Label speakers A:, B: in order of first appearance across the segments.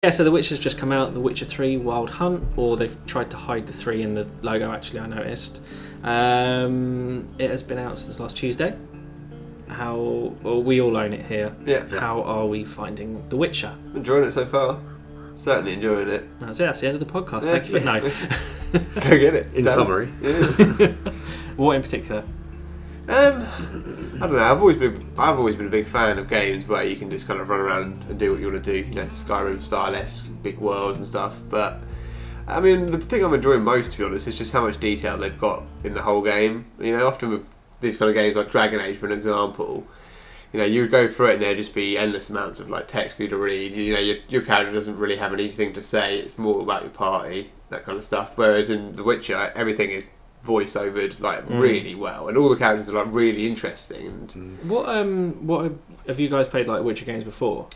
A: Yeah, so The Witcher's just come out, The Witcher 3 Wild Hunt, or they've tried to hide the 3 in the logo, actually, I noticed. It has been out since last Tuesday. Well, we all own it here.
B: Yeah.
A: How are we finding The Witcher?
B: Enjoying it so far. Certainly enjoying it.
A: That's it, that's the end of the podcast.
B: Yeah.
A: Thank you for no.
B: Go get it.
C: In summary.
B: Yeah.
A: What in particular?
B: I don't know. I've always been a big fan of games where you can just kind of run around and do what you want to do. You know, Skyrim style-esque, big worlds and stuff. But I mean, the thing I'm enjoying most, to be honest, is just how much detail they've got in the whole game. You know, often with these kind of games like Dragon Age, for an example, you know, you would go through it and there'd just be endless amounts of like text for you to read. You know, your character doesn't really have anything to say. It's more about your party, that kind of stuff. Whereas in The Witcher, everything is voice-overed like really well, and all the characters are like really interesting. And
A: What have you guys played like Witcher games before?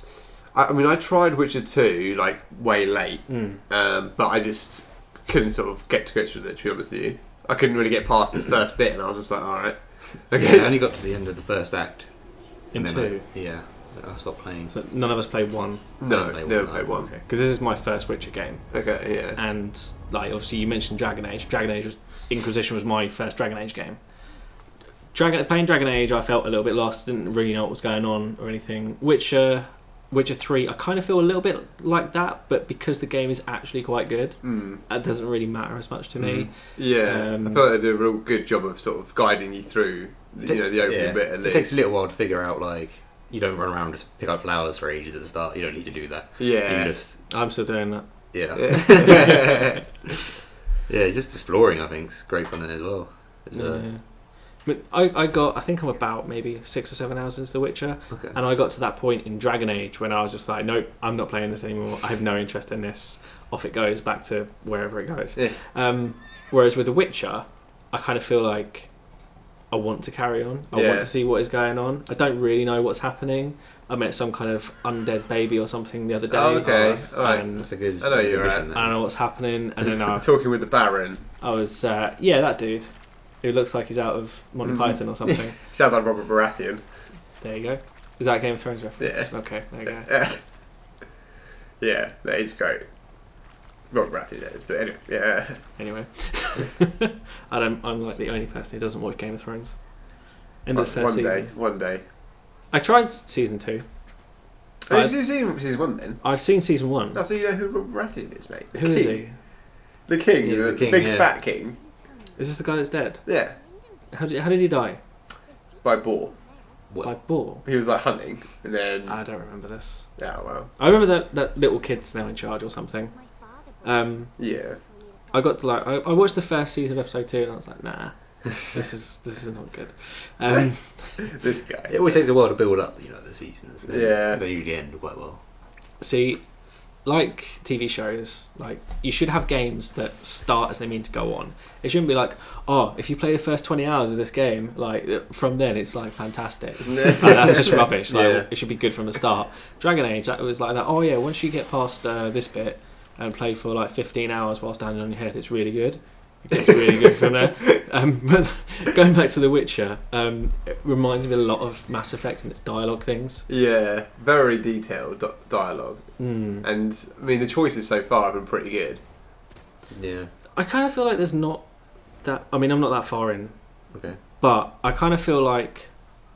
B: I mean, I tried Witcher 2 like way late, but I just couldn't sort of get to grips with it, to be honest with you. I couldn't really get past this first bit, and I was just like, alright. Okay.
C: I only got to the end of the first act.
A: In
C: and
A: 2?
C: I stopped playing.
A: So none of us played 1?
B: No,
C: Play
B: never
C: one,
B: played one.
A: Okay, because this is my first Witcher game.
B: Okay, yeah.
A: And like obviously you mentioned Dragon Age. Inquisition was my first Dragon Age game. Playing Dragon Age, I felt a little bit lost. Didn't really know what was going on or anything. Witcher 3, I kind of feel a little bit like that, but because the game is actually quite good, it doesn't really matter as much to me.
B: Yeah, I feel like they do a real good job of sort of guiding you through, you know, the opening bit at least.
C: It takes a little while to figure out, like, you don't run around and just pick up flowers for ages at the start. You don't need to do that.
B: Yeah.
C: You just,
A: I'm still doing that.
C: yeah. Yeah, just exploring, I think, is great fun in it as well. It's,
A: But I think I'm about maybe 6 or 7 hours into The Witcher,
C: Okay.
A: and I got to that point in Dragon Age when I was just like, nope, I'm not playing this anymore. I have no interest in this. Off it goes, back to wherever it goes.
B: Yeah.
A: Whereas with The Witcher, I kind of feel like I want to carry on. I want to see what is going on. I don't really know what's happening. I met some kind of undead baby or something the other day.
B: Oh, okay.
A: And
C: That's a good.
B: I know
C: that's a good
B: you're
C: mission,
B: right.
C: that
A: I don't
C: is.
A: know what's happening, and then
B: Talking with the Baron.
A: I was that dude who looks like he's out of Monty Python or something.
B: Sounds like Robert Baratheon.
A: There you go. Is that a Game of Thrones reference?
B: Yeah.
A: Okay, there you go.
B: Yeah, that is great. Robert Baratheon is, but anyway, yeah.
A: Anyway, I'm like the only person who doesn't watch Game of Thrones. End of the first season.
B: One day.
A: I tried season 2.
B: Oh, you've seen season 1 then?
A: I've seen season 1.
B: That's so you know who Robert Baratheon is, mate.
A: Who is he?
B: The king.
C: He's
B: the
C: the king,
B: big
C: yeah.
B: fat king.
A: Is this the guy that's dead?
B: Yeah.
A: How did he die?
B: By boar.
C: What?
A: By boar?
B: He was like hunting, and then
A: I don't remember this.
B: yeah, well,
A: I remember that little kid's now in charge or something.
B: yeah.
A: I got to like I watched the first season of episode 2 and I was like, nah, this is not good.
B: This guy.
C: It always takes a while to build up, the seasons.
B: Yeah.
C: They usually end quite well.
A: See, like TV shows, like you should have games that start as they mean to go on. It shouldn't be like, oh, if you play the first 20 hours of this game, like from then it's like fantastic. Like, that's just rubbish. Like
C: Yeah.
A: it should be good from the start. Dragon Age, that was like that. Oh yeah, once you get past this bit and play for like 15 hours while standing on your head, it's really good. It gets really good from there. But going back to The Witcher, it reminds me a lot of Mass Effect and its dialogue things.
B: Yeah, very detailed dialogue,
A: Mm.
B: and I mean the choices so far have been pretty good.
C: Yeah.
A: I kind of feel like there's not that. I mean, I'm not that far in,
C: Okay.
A: but I kind of feel like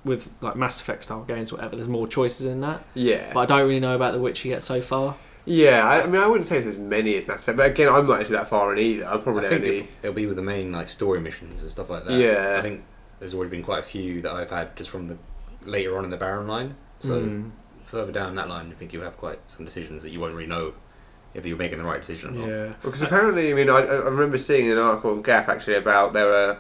A: with like Mass Effect style games, or whatever, there's more choices in that.
B: Yeah,
A: But I don't really know about The Witcher yet so far.
B: yeah. I mean, I wouldn't say there's as many as Mass Effect, but again, I'm not actually that far in either. I'm probably
C: I think
B: only.
C: it'll be with the main like story missions and stuff like that.
B: Yeah.
C: I think there's already been quite a few that I've had just from the later on in the Baron line. So
A: Mm.
C: further down that line, I think you'll have quite some decisions that you won't really know if you're making the right decision or not.
A: Yeah.
B: Because apparently, I mean, I remember seeing an article on Gap actually about there were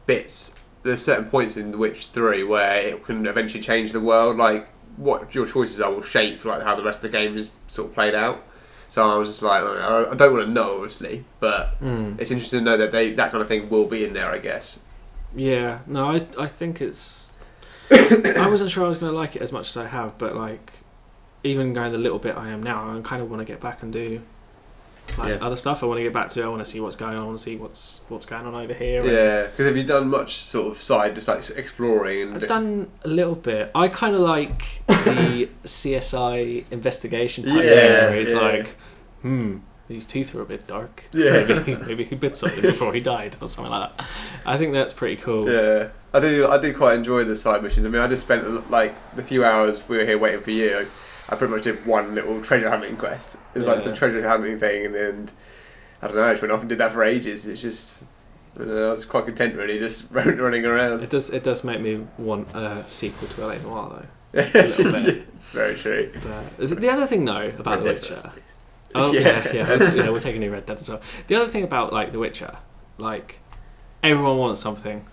B: bits, there's certain points in The Witch 3 where it can eventually change the world, like what your choices are will shape like how the rest of the game is sort of played out. So I was just like, I don't want to know, obviously, but
A: Mm.
B: it's interesting to know that that kind of thing will be in there, I guess.
A: Yeah. No, I think it's. I wasn't sure I was going to like it as much as I have, but like, even going the little bit I am now, I kind of want to get back and do like
C: Yeah.
A: other stuff. I want to get back to it. I want to see what's going on. I want to see what's going on over here. And
B: Yeah, because have you done much sort of side, just like exploring? And
A: I've done a little bit. I kind of like the CSI investigation type thing
B: Yeah,
A: where it's
B: yeah.
A: like, these teeth are a bit dark.
B: Yeah.
A: Maybe he bit something before he died or something like that. I think that's pretty cool.
B: Yeah, I do quite enjoy the side missions. I mean, I just spent like the few hours we were here waiting for you. I pretty much did one little treasure hunting quest. It was like some
A: Yeah.
B: treasure hunting thing, and then I don't know. I just went off and did that for ages. It's just I was quite content really, just running around.
A: It does make me want a sequel to LA Noire though. A little bit.
B: Very true.
A: But the other thing though about
C: Red
A: The
C: Dead
A: Witcher.
C: first, please.
A: Oh
B: Yeah.
A: yeah. We'll take a new Red Dead as well. The other thing about like The Witcher, like everyone wants something.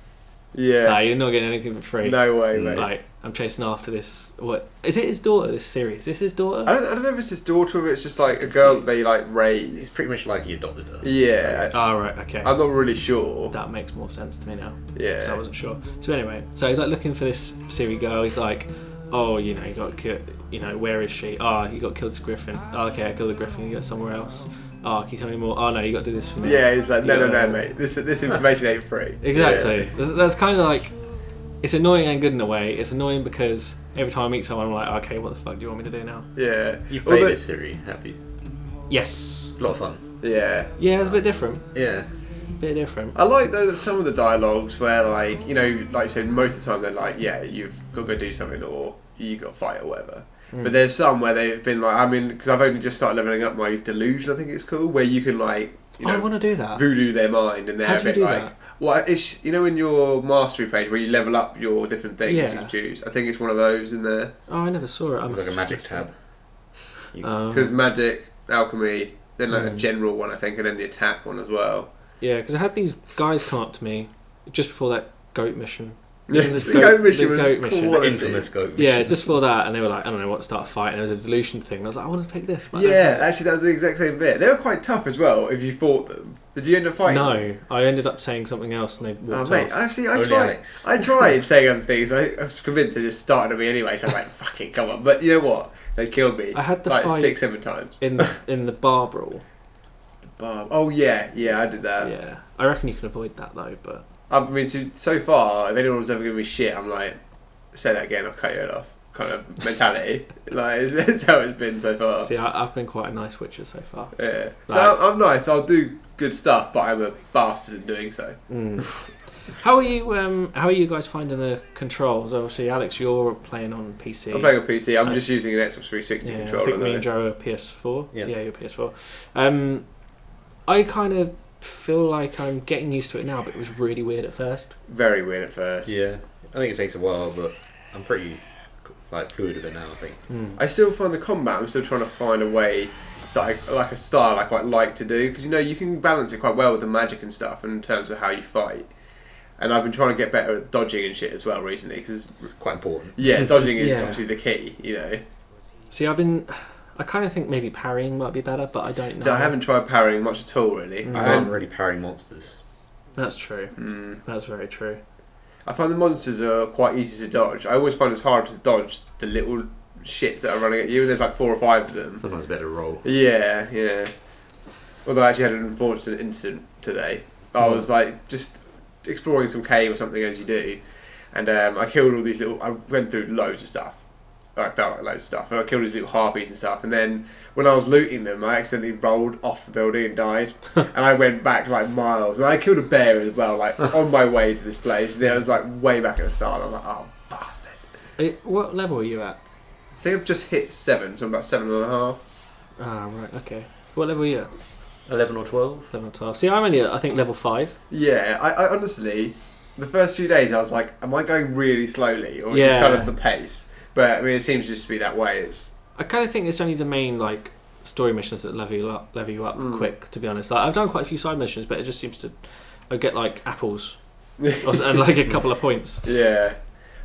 B: Yeah.
A: Like, you're not getting anything for free.
B: No way, mate.
A: Like I'm chasing after this. What is it? His daughter? This series? Is this his daughter?
B: I don't know if it's his daughter or if it's just like a girl that they like
C: It's
B: raise.
C: pretty much like he adopted her.
B: Yeah.
A: Oh right. Okay.
B: I'm not really sure.
A: That makes more sense to me now.
B: Yeah.
A: So I wasn't sure. So anyway, so he's like looking for this Siri girl. He's like, oh, you know, you got to, you know, where is she? Oh, you got to kill this griffin. Oh, okay, I killed the griffin. You got somewhere else. Oh, can you tell me more? Oh no, you got to do this for me.
B: Yeah, he's like, no,
A: Yeah.
B: mate. This information ain't free.
A: Exactly. That's kind of like, it's annoying and good in a way. It's annoying because every time I meet someone, I'm like, okay, what the fuck do you want me to do now?
B: Yeah.
C: You played
B: Although-
C: this Siri, have you?
A: Yes.
C: A lot of fun.
B: Yeah.
A: Yeah, it's a bit different.
C: Yeah.
A: Bit different.
B: I like though that some of the dialogues where like, you know, like you said, most of the time they're like, yeah, you've got to go do something or you got to fight or whatever. But there's some where they've been like, I mean, because I've only just started leveling up my delusion, I think it's called, where you can like, you
A: I
B: know,
A: want to do that.
B: voodoo their mind and they're
A: How
B: a
A: do you
B: bit
A: do
B: like,
A: that?
B: well, it's, you know, in your mastery page where you level up your different things you
A: Yeah.
B: can choose. I think it's one of those in there.
A: Oh, I never saw it.
C: It's like a magic tab.
B: Because magic, alchemy, then like a
A: Mm.
B: general one, I think, and then the attack one as well.
A: Yeah, because I had these guys come up to me just before that goat mission.
B: Yeah,
A: This
B: the goat mission
A: the
B: was
A: goat mission.
B: quality.
C: Infamous goat.
A: Yeah,
C: mission.
A: just for that, and they were like, I don't know what to start fighting. There was a delusion thing. And I was like, I want to pick this. But
B: Yeah, actually, that was the exact same bit. They were quite tough as well. If you fought them, did you end up fighting?
A: No, I ended up saying something else, and they
B: Oh
A: walked
B: mate,
A: off.
B: actually, I
C: Only
B: tried.
C: Alex.
B: I tried saying other things. I was convinced they just started at me anyway. So I'm like, "Fuck it, come on!" But you know what? They killed me.
A: I had the
B: like
A: fight
B: 6-7 times.
A: in the bar brawl.
B: Oh yeah, I did that.
A: Yeah, I reckon you can avoid that though. But
B: I mean, so far, if anyone was ever giving me shit, I'm like, say that again, I'll cut your head off. Kind of mentality. Like it's how it's been so far.
A: see, I've been quite a nice Witcher so far.
B: Yeah. So
A: Like-
B: I'm nice. I'll do good stuff, but I'm a bastard in doing so.
A: How are you? How are you guys finding the controls? Obviously, Alex, you're playing on PC.
B: I'm playing on PC. I'm just using an Xbox 360
A: Yeah, I
B: controller.
A: think me
B: though.
A: and Joe are PS4.
C: Yeah.
A: You're PS4. I kind of feel like I'm getting used to it now, but it was really weird at first.
B: Very weird at first.
C: Yeah. I think it takes a while, but I'm pretty like fluid with it now, I think.
B: I still find the combat. I'm still trying to find a way that I like a style I quite like to do because you know you can balance it quite well with the magic and stuff in terms of how you fight. And I've been trying to get better at dodging and shit as well recently because
C: It's quite important.
B: yeah, dodging is
A: Yeah.
B: obviously the key. You know,
A: See, I kind of think maybe parrying might be better, but I don't know.
B: so I haven't tried parrying much at all really.
A: Mm.
C: I
B: I,
C: haven't really parrying monsters.
A: That's true.
B: mm,
A: That's very true.
B: I find the monsters are quite easy to dodge. I always find it's hard to dodge the little shits that are running at you. And there's like 4 or 5 of them.
C: Sometimes better roll.
B: Yeah. Although I actually had an unfortunate incident today. I was like just exploring some cave or something as you do, and I killed all these little. I went through loads of stuff. I felt like loads of stuff, and I killed these little harpies and stuff. And then when I was looting them, I accidentally rolled off the building and died. And I went back like miles, and I killed a bear as well, like on my way to this place. And it was like way back at the start. And I was like, oh bastard!
A: What level are you at?
B: I think I've just hit 7, so I'm about 7.5.
A: Ah, right. Okay. What level are you at?
C: 11 or 12?
A: Level 12. See, I'm only at, I think, level 5.
B: Yeah, I honestly, the first few days I was like, am I going really slowly, or is this
A: Yeah.
B: kind of the pace? But I mean, it seems just to be that way. It's
A: I kind of think it's only the main like story missions that level you up
B: Mm.
A: quick. To be honest, like I've done quite a few side missions, but it just seems to I get like apples and like a couple of points.
B: yeah.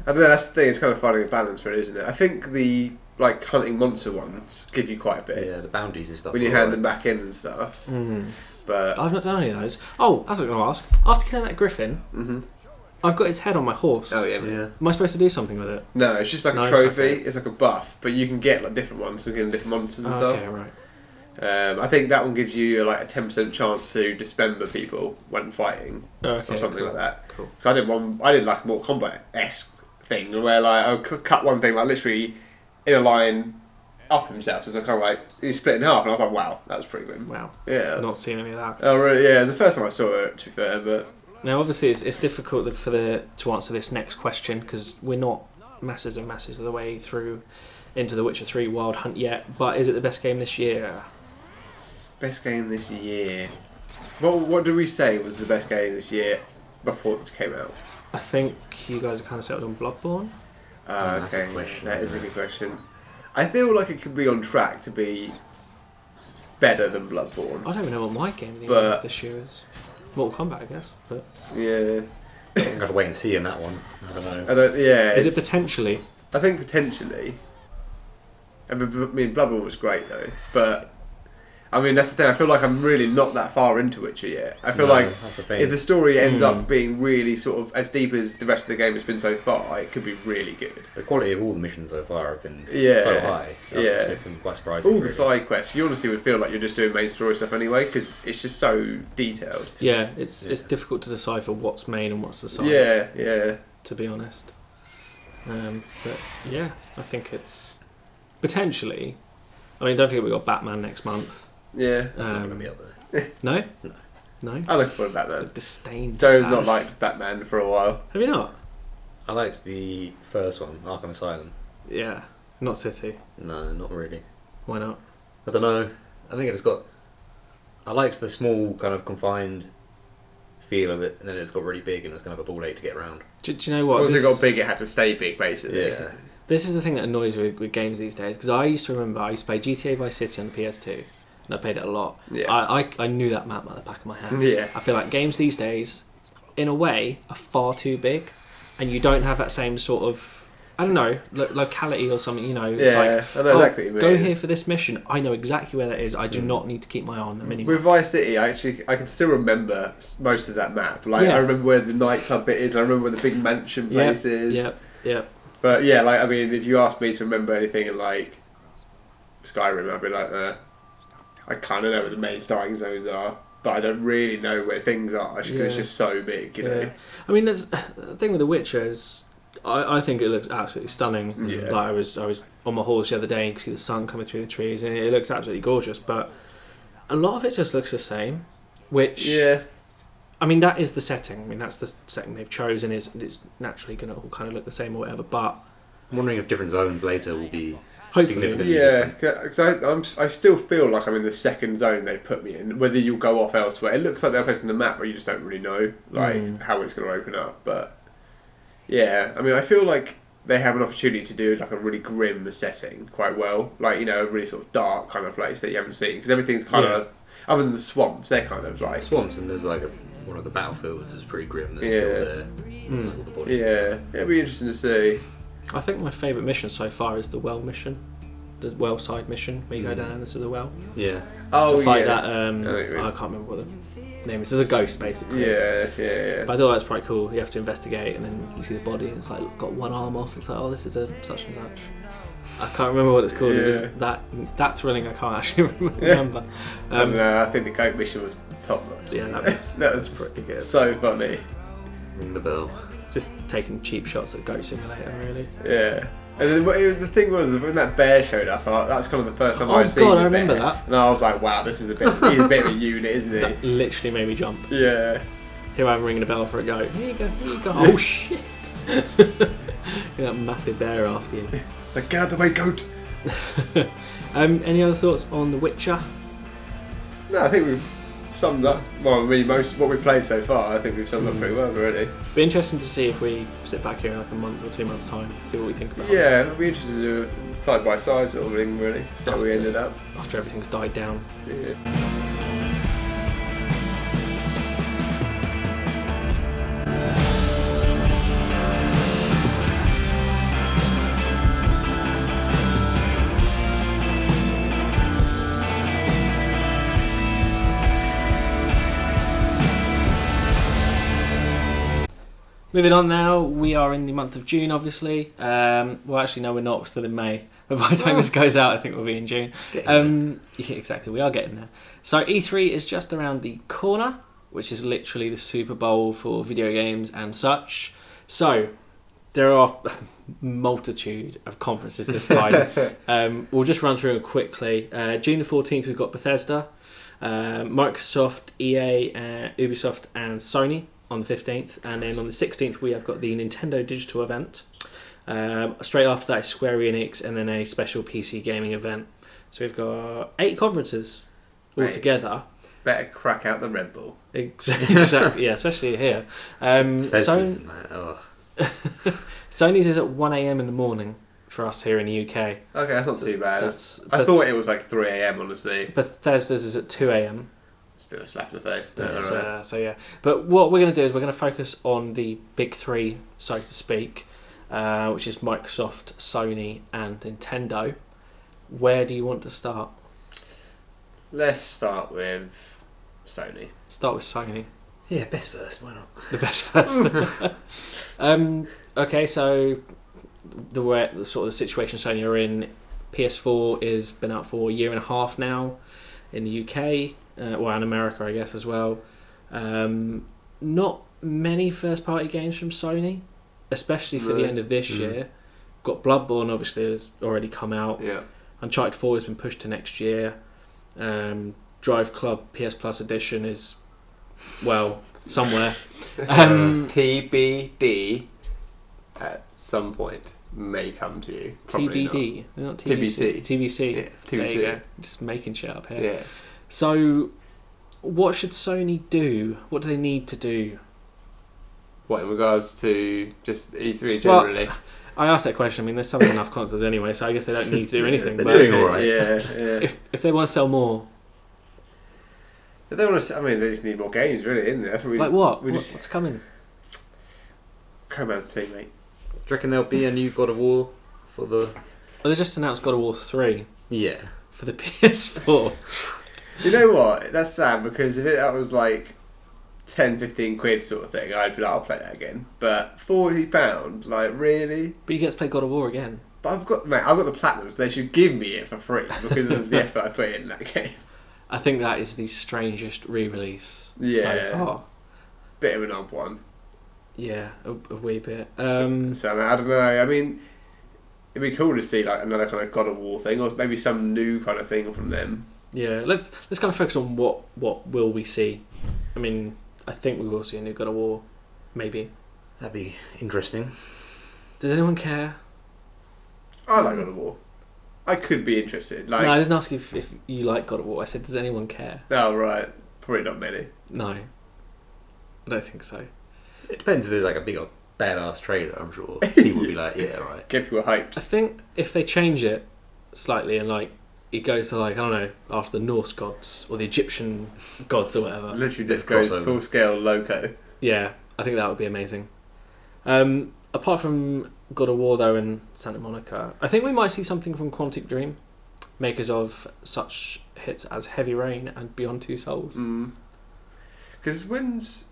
B: I don't know. That's the thing. It's kind of finding a balance for it, isn't it? I think the like hunting monster ones give you quite a bit
C: Yeah, the bounties and stuff.
B: when you
C: are
B: hand
C: alright.
B: them back in and stuff.
A: Mm.
B: But
A: I've not done any of those. Oh, that's what I'm going to ask. After killing that griffin,
B: mhm.
A: I've got its head on my horse.
B: Oh yeah, man.
C: Yeah.
A: Am I supposed to do something with it?
B: No, it's just like
A: No,
B: a trophy.
A: okay.
B: It's like a buff, but you can get like different ones. So you can get different monsters and stuff.
A: Okay, right.
B: I think that one gives you like a 10% chance to dismember people when fighting
A: Okay,
B: or something
A: cool.
B: like that.
A: Cool.
B: So I did like a more combat-esque thing where like I could cut one thing like literally in a line up himself, so it's kind of like he's split in half, and I was like, wow, that was pretty grim.
A: Wow.
B: Yeah,
A: Not seen any of that.
B: oh really? Yeah, it's the first time I saw it, to be fair, but
A: Now, obviously, it's difficult to answer this next question because we're not masses and masses of the way through into The Witcher 3 Wild Hunt yet. But is it the best game this year?
B: best game this year. Well, what did we say was the best game this year before this came out?
A: I think you guys are kind of settled on Bloodborne.
C: That's a
B: Okay,
C: question,
B: that is a
C: isn't
B: good question. I feel like it could be on track to be better than Bloodborne.
A: I don't even know what my game of the
B: But-
A: year this year is. Mortal Kombat, I guess. But
B: Yeah,
C: I'm going to wait and see in that one. I don't know.
B: I don't. Yeah,
A: is it
B: it's-
A: potentially?
B: I think potentially. I mean, Bloodborne was great though, but I mean that's the thing. I feel like I'm really not that far into Witcher yet. I feel
C: No,
B: like
C: that's the thing.
B: if the story ends
A: Mm.
B: up being really sort of as deep as the rest of the game has been so far, it could be really good.
C: The quality of all the missions so far have been
B: Yeah,
C: so high.
B: yeah.
C: It's been quite surprising.
B: All the
C: really.
B: side quests, you honestly would feel like you're just doing main story stuff anyway because it's just so detailed.
A: Yeah, it's
C: Yeah.
A: difficult to decipher what's main and what's the side.
B: Yeah, yeah.
A: To be honest. But yeah, I think it's potentially. I mean, don't forget we got Batman next month.
B: Yeah,
C: That's not going to be up there.
A: No,
C: No.
A: no.
B: I look forward to Batman.
A: Disdain.
B: Joe's not liked Batman for a while.
A: Have you not?
C: I liked the first one, Arkham Asylum.
A: Yeah, not City.
C: No, not really.
A: Why not?
C: I don't know. I think it just got. I liked the small, kind of confined feel of it, and then it just got really big, and it was kind of a ball ache to get around.
A: Do you know what?
B: Once it
A: This-
B: got big, it had to stay big, basically.
C: Yeah.
A: This is the thing that annoys me with games these days because I used to remember I used to play GTA Vice City on the PS2 and I played it a lot.
B: Yeah.
A: I knew that map like the back of my hand.
B: Yeah.
A: I feel like games these days, in a way, are far too big, and you don't have that same sort of I don't know locality or something. You know, it's
B: Yeah,
A: like
B: I know exactly what you mean.
A: go here for this mission. I know exactly where that is. I do not need to keep my eye on the mini.
B: With Vice City, I can still remember most of that map. Like
A: Yeah.
B: I remember where the nightclub bit is, and I remember where the big mansion place is.
A: Yep.
B: But yeah, like I mean, if you ask me to remember anything in like Skyrim, I'd be like, I kind of know where the main starting zones are, but I don't really know where things are because it's
A: Yeah.
B: just so big, you know.
A: Yeah. I mean, there's the thing with The Witcher is, I think it looks absolutely stunning.
B: Yeah.
A: Like I was on my horse the other day and you can see the sun coming through the trees, and it looks absolutely gorgeous. But a lot of it just looks the same, which
B: Yeah,
A: I mean that is the setting. I mean that's the setting they've chosen. It's naturally going to all kind of look the same or whatever. But
C: I'm wondering if different zones later will be
A: hopefully,
C: significantly
B: yeah.
C: different.
B: Because I still feel like I'm in the second zone they put me in. Whether you'll go off elsewhere, it looks like they're placing the map where you just don't really know how it's going to open up. But yeah, I mean, I feel like they have an opportunity to do like a really grim setting quite well, like a really sort of dark kind of place that you haven't seen because everything's kind of other than the swamps, they're kind of like
C: Swamps, and there's like one of the battlefields is pretty grim. That's
B: Yeah.
C: still there. There's, like, all the bodies and
B: yeah, it'd be interesting to see.
A: I think my favourite mission so far is the well mission, the well side mission where you go down into the well.
C: stuff. Yeah.
B: Oh
A: to fight
B: yeah,
A: that.
B: I know what you mean.
A: I can't remember what the name is. There's a ghost basically.
B: yeah.
A: But I thought that's quite cool. You have to investigate, and then you see the body, and it's like got one arm off. It's like, oh, this is a such and such. I can't remember what it's called. It
B: Yeah.
A: was that thrilling. I can't actually remember.
B: I don't know, I think the goat mission was top notch.
A: Yeah, that was
B: that was
A: pretty good.
B: So funny.
C: Ring the bell.
A: Just taking cheap shots at Goat Simulator, really.
B: Yeah. And then the thing was, when that bear showed up, that's kind of the first time
A: Oh,
B: I'd seen
A: God,
B: the
A: I remember
B: bear.
A: that.
B: And I was like, wow, this is he's a bit of a unit, isn't he?
A: That literally made me jump.
B: Yeah.
A: Here I'm ringing a bell for a goat. Here you go. Here you go. Oh shit! That massive bear after you.
B: Like, get out of the way, goat!
A: Any other thoughts on The Witcher?
B: No, I think we've summed up, well, I mean, most what we've played so far, I think we've summed up pretty well already.
A: Be interesting to see if we sit back here in like a month or 2 months' time, see what we think about it
B: Yeah, I'd be interested to do it side by side sort of thing, really. See how we ended up.
A: after everything's died down.
B: Yeah.
A: Moving on now, we are in the month of June, obviously. Well, actually, no, we're not. We're still in May. But by the time this goes out, I think we'll be in June. Yeah, exactly. We are getting there. So E3 is just around the corner, which is literally the Super Bowl for video games and such. So there are a multitude of conferences this time. We'll just run through them quickly. June the 14th, we've got Bethesda, Microsoft, EA, Ubisoft, and Sony on the 15th. And then on the 16th, we have got the Nintendo Digital event. Straight after that is Square Enix, and then a special PC gaming event. So we've got 8 conferences altogether.
B: Better crack out the Red Bull.
A: Exactly, yeah, especially here. Sony's is at 1 a.m. in the morning for us here in the UK.
B: Okay, that's not too bad.
A: But
B: I thought it was like 3 a.m. honestly.
A: Bethesda's is at 2 a.m.
B: It's a bit of a slap in the face.
A: So yeah. But what we're going to do is we're going to focus on the big 3, so to speak, which is Microsoft, Sony, and Nintendo. Where do you want to start?
B: Let's start with Sony.
A: Start with Sony.
C: Yeah, best first. Why not?
A: The best first. Okay, so the sort of the situation Sony are in, PS4 is been out for a year and a half now in the UK, and America, I guess, as well. Not many first-party games from Sony, especially for the end of this year. Got Bloodborne, obviously, has already come out.
B: Yeah.
A: Uncharted 4 has been pushed to next year. Drive Club PS Plus edition is, well, somewhere.
B: TBD at some point may come to you. Probably
A: TBD, not TBC. TBC.
B: Yeah,
A: There you
B: TBC.
A: go. Just making shit up here.
B: Yeah.
A: So, what should Sony do? What do they need to do?
B: What, in regards to just E3 generally?
A: Well, I asked that question. I mean, there's selling enough consoles anyway, so I guess they don't need to do anything.
C: They're
A: but
C: doing all right.
B: Yeah.
A: if they want to sell more,
B: If they want to, I mean, they just need more games, really, isn't it? That's what we
A: like what?
B: We just
A: What's coming?
B: Coman's 2, mate.
C: Do you reckon there'll be a new God of War for the?
A: Well, they just announced God of War 3
C: Yeah.
A: for the PS4.
B: You know what? That's sad because if that was like 10, 15 quid sort of thing, I'd be like, I'll play that again. But £40, like, really?
A: But you get to play God of War again.
B: But I've got the platinum, so they should give me it for free because of the effort I put in that game.
A: I think that is the strangest re-release so
B: Yeah.
A: far.
B: Bit of an odd one.
A: Yeah, a wee bit.
B: So I don't know. I mean, it'd be cool to see like another kind of God of War thing, or maybe some new kind of thing from them.
A: Yeah, let's kind of focus on what will we see. I mean, I think we will see a new God of War, maybe.
C: That'd be interesting.
A: Does anyone care?
B: I like God of War. I could be interested. Like,
A: No, I didn't ask you if you like God of War. I said, does anyone care?
B: oh right, probably not many.
A: No, I don't think so.
C: It depends if there's like a big old badass trailer. I'm sure people will be like, yeah, right.
B: Get people hyped.
A: I think if they change it slightly and like it goes to like, I don't know, after the Norse gods or the Egyptian gods or whatever.
B: Literally just
C: Let's
B: goes
C: crossover.
B: full scale loco.
A: Yeah, I think that would be amazing. Apart from God of War though and Santa Monica, I think we might see something from Quantic Dream, makers of such hits as Heavy Rain and Beyond Two Souls.
B: Because when's...